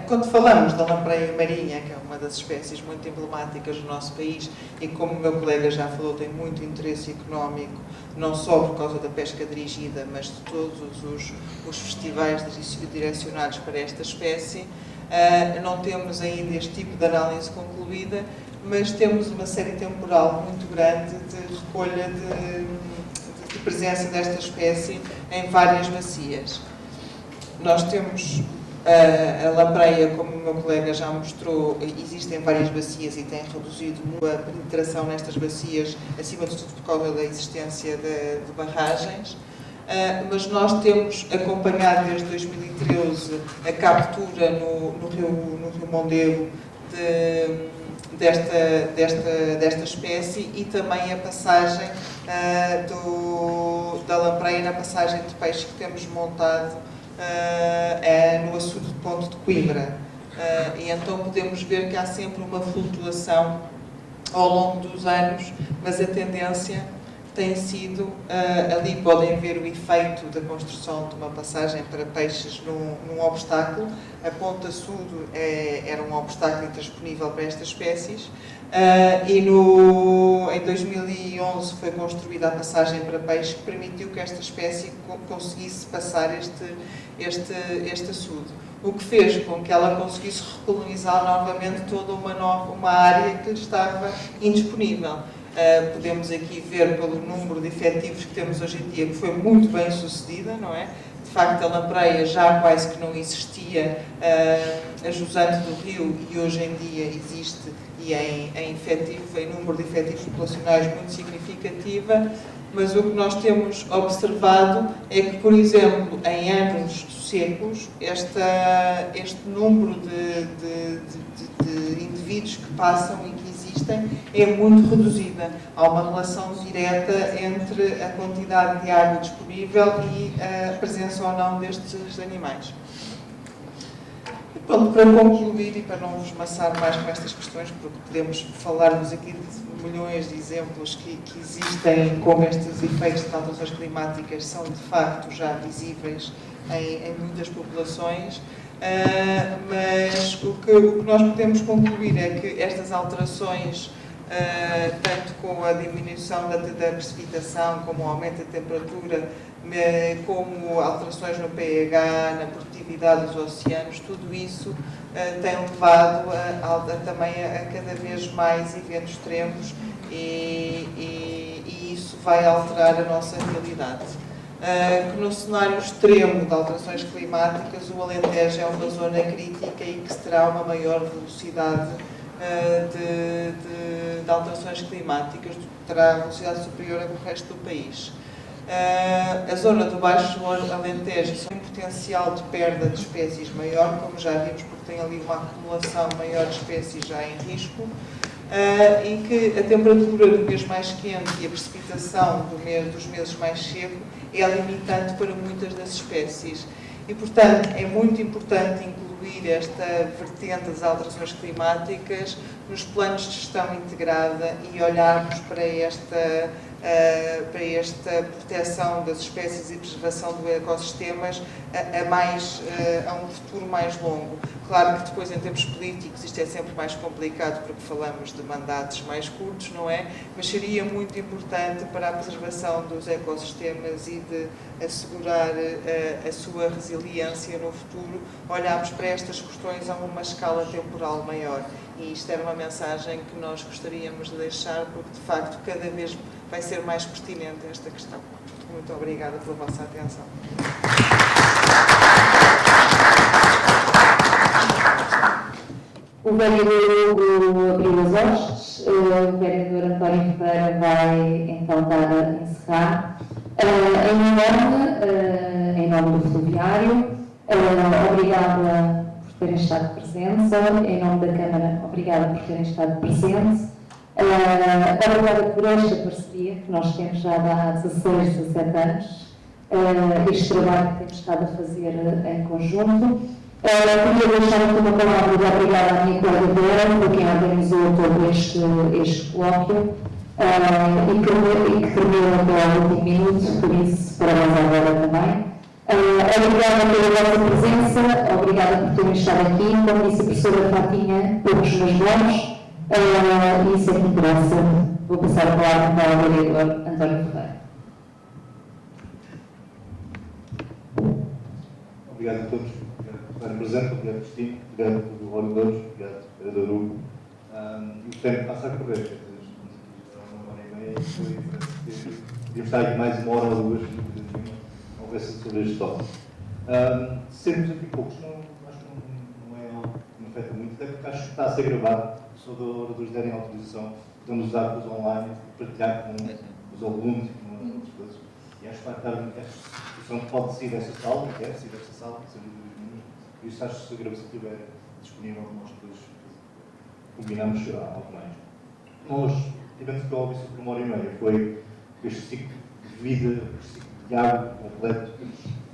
S4: Quando falamos da lampreia marinha, que é uma das espécies muito emblemáticas do nosso país e, como o meu colega já falou, tem muito interesse económico, não só por causa da pesca dirigida, mas de todos os festivais direcionados para esta espécie, não temos ainda este tipo de análise concluída, mas temos uma série temporal muito grande de recolha de presença desta espécie em várias bacias. Nós temos a lampreia, como o meu colega já mostrou, existem várias bacias e tem reduzido a penetração nestas bacias, acima de tudo por causa da existência de barragens. Mas nós temos acompanhado desde 2013 a captura no Rio Mondego desta espécie e também a passagem da lampreia na passagem de peixe que temos montado no açude de Ponte de Coimbra. E então podemos ver que há sempre uma flutuação ao longo dos anos, mas a tendência tem sido, ali podem ver o efeito da construção de uma passagem para peixes num obstáculo. A Ponta Sul era um obstáculo intransponível para estas espécies, e em 2011 foi construída a passagem para peixe que permitiu que esta espécie conseguisse passar este açude, o que fez com que ela conseguisse recolonizar novamente toda uma área que lhe estava indisponível. Podemos aqui ver pelo número de efetivos que temos hoje em dia que foi muito bem sucedida, não é? De facto, a lampreia já quase que não existia a jusante do rio e hoje em dia existe, e em número de efetivos populacionais muito significativa, mas o que nós temos observado é que, por exemplo, em anos secos, este número de indivíduos que passam e que existem é muito reduzida. Há uma relação direta entre a quantidade de água disponível e a presença ou não destes animais. Pronto, para concluir e para não vos maçar mais com estas questões, porque podemos falar-vos aqui de milhões de exemplos que existem, como estes efeitos de alterações climáticas são de facto já visíveis em muitas populações, mas o que nós podemos concluir é que estas alterações, tanto com a diminuição da precipitação, como o aumento da temperatura, como alterações no pH, na produtividade dos oceanos, tudo isso tem levado também a cada vez mais eventos extremos e isso vai alterar a nossa realidade. Que no cenário extremo de alterações climáticas, o Alentejo é uma zona crítica e que terá uma maior velocidade de alterações climáticas, terá velocidade superior ao resto do país. A zona do Baixo Alentejo tem um potencial de perda de espécies maior, como já vimos, porque tem ali uma acumulação maior de espécies já em risco, em que a temperatura do mês mais quente e a precipitação dos meses mais secos é limitante para muitas das espécies. E, portanto, é muito importante incluir esta vertente das alterações climáticas nos planos de gestão integrada e olharmos para esta proteção das espécies e preservação dos ecossistemas a um futuro mais longo. Claro que depois, em termos políticos, isto é sempre mais complicado porque falamos de mandatos mais curtos, não é? Mas seria muito importante para a preservação dos ecossistemas e de assegurar a sua resiliência no futuro, olharmos para estas questões a uma escala temporal maior. E isto era uma mensagem que nós gostaríamos de deixar, porque de facto cada vez vai ser mais pertinente esta questão. Muito obrigada pela vossa atenção.
S1: O vereador Hugo abriu as hostes, o vereador António Ferreira vai então dar a encerrar. Em nome do Fluviário, obrigada por terem estado presentes, em nome da Câmara, obrigada por terem estado presentes. Obrigada por esta parceria que nós temos já há 16, 17 anos, este trabalho que temos estado a fazer em conjunto. Queria deixar aqui uma palavra de obrigada à minha colega Vera, por quem organizou todo este colóquio, e que terminou até ao último minuto, por isso, parabéns à Vera também. Obrigada pela vossa presença, obrigada por terem estado aqui. Como disse a professora Fatinha, poucos mas bons. E isso é que interessa. Vou passar a palavra para o vereador António Ferreira.
S5: Obrigado a todos por estarem presentes, obrigado Cristina, obrigado a todos os oradores, obrigado vereador Hugo. E o tempo passa a correr, quer dizer, uma hora e meia, podíamos estar aqui mais uma hora ou duas, não houvesse sobre este tópico. Sermos aqui poucos, acho que não é algo que me afeta muito, até porque acho que está a ser gravado. Se os oradores derem autorização, podemos usar depois online e partilhar com os alunos e com outras coisas. E acho que vai estar esta discussão pode sair desta sala, quer sair desta sala, sem dúvida nenhuma. Por isso acho que se a gravação estiver disponível, nós depois combinamos algo mais. Nós tivemos que ouvir sobre uma hora e meia, foi este ciclo de vida, este ciclo de água completo, que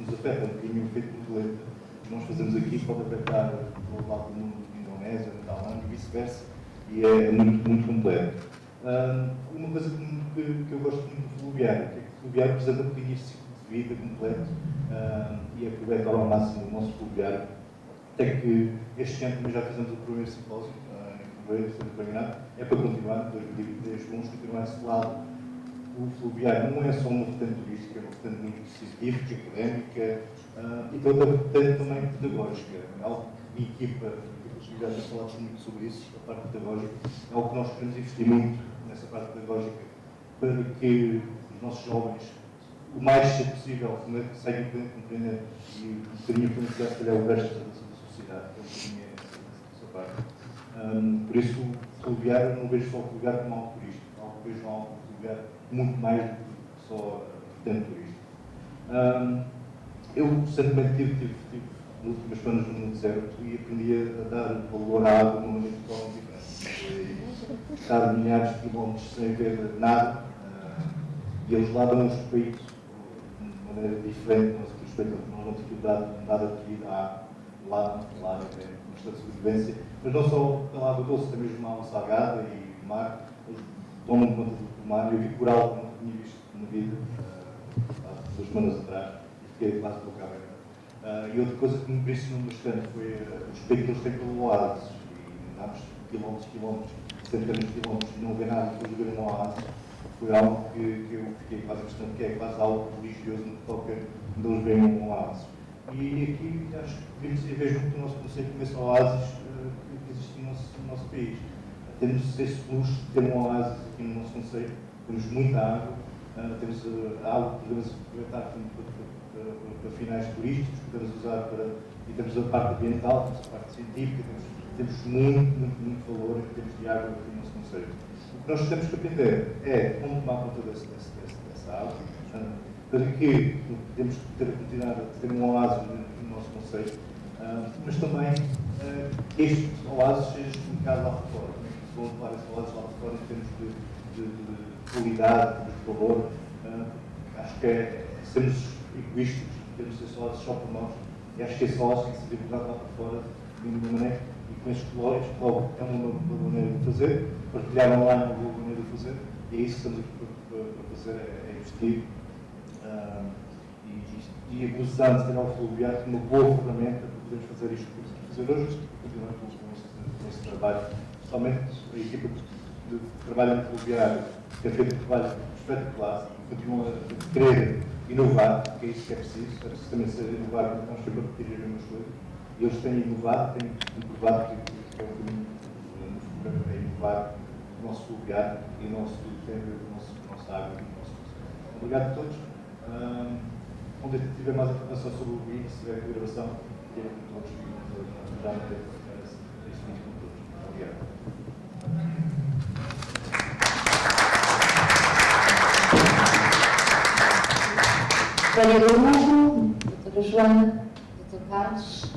S5: nos afeta um bocadinho o efeito borboleta. Nós fazemos aqui pode afetar do outro lado do mundo, na Indonésia, na Tailândia e vice-versa. E é muito, muito completo. Uma coisa que eu gosto muito do fluviário, que é que o fluviário apresenta um bocadinho este ciclo de vida completo e aproveita ao máximo o nosso fluviário. Até que este ano também já fizemos o primeiro simpósio, em fevereiro, se não estou enganado, é para continuar, 2023, vamos continuar esse lado. O fluviário não é só uma vertente turística, é uma vertente muito científica, académica e toda a vertente também pedagógica. É algo que a equipa já tem falado muito sobre isso, a parte pedagógica, é algo que nós queremos investir muito nessa parte pedagógica para que os nossos jovens, o mais cedo possível, conseguem compreender e um bocadinho influenciar, se calhar, o resto da sociedade, que é um bocadinho essa parte. Por isso, o fluviário, não vejo só o fluviário como algo turístico, vejo algo fluviário muito mais do que só vertente turístico. Eu recentemente tive nos últimos anos no deserto e aprendi a dar valor à água de uma maneira totalmente diferente. Estar milhares de quilómetros sem ver nada e eles lá dão um respeito de uma maneira diferente, nós aqui respeitamos, nós não temos dado aqui lá é uma questão de sobrevivência, mas não só pela água doce, também mesmo a água salgada e o mar, eles tomam conta do mar. Eu vi coral que não tinha visto na vida, há 2 semanas atrás, e fiquei quase boca aberta. E outra coisa que me impressionou bastante foi o respeito que eles têm pelo oásis. E andámos quilómetros, centenas de quilómetros, e não ver nada, depois de ver um oásis. Foi algo que eu fiquei quase bastante, que é quase algo religioso no que toca quando eles veem um oásis. E aqui acho que podemos ir ver muito o nosso conceito de oásis que existe no nosso país. Temos esse luxo de ter um oásis aqui no nosso conceito, temos muita água, temos água que podemos aproveitar para finais turísticos, podemos usar e temos a parte ambiental, temos a parte científica, temos muito valor em termos de água aqui no nosso conceito. O que nós temos que aprender é como tomar conta dessa água, para que temos que continuar a ter um oásis no nosso conceito, mas também este oásis seja comunicado lá fora. Vão levar esse oásis lá fora em termos de qualidade, de valor. Acho que é sermos egoístas, termos esse oásis só por nós, e acho que esse oásis tem que ser divulgado lá para fora de uma maneira, e com estes valores, logo é uma boa maneira de fazer, partilhar online é uma boa maneira de fazer, e é isso que estamos aqui para fazer, é investir. E usando, se calhar, o fluviário como uma boa ferramenta para podermos fazer isto que podemos fazer hoje, e continuar com esse trabalho. Somente a equipa de trabalho no fluviário tem feito um trabalho espetacular e continua a querer inovar, porque é isso que é preciso também ser inovar, porque nós sempre a repetir as mesmas coisas. E eles têm inovado, têm comprovado que é o caminho no futuro, é inovar o nosso fluviário e o nosso tempo, a nossa água e o nosso. Obrigado a todos. Onde tiver mais informação sobre o vídeo, se tiver gravação, quero com todos já não ter este vídeo com todos. Obrigado.
S1: Vereador Hugo, doutora Joana, doutor Carlos,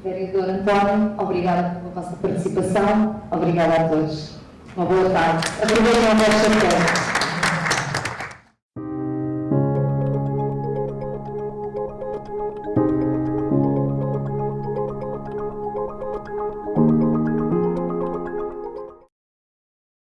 S1: vereador António, obrigada pela vossa participação, obrigada a todos. Uma boa tarde. Aproveitem a vossa fé.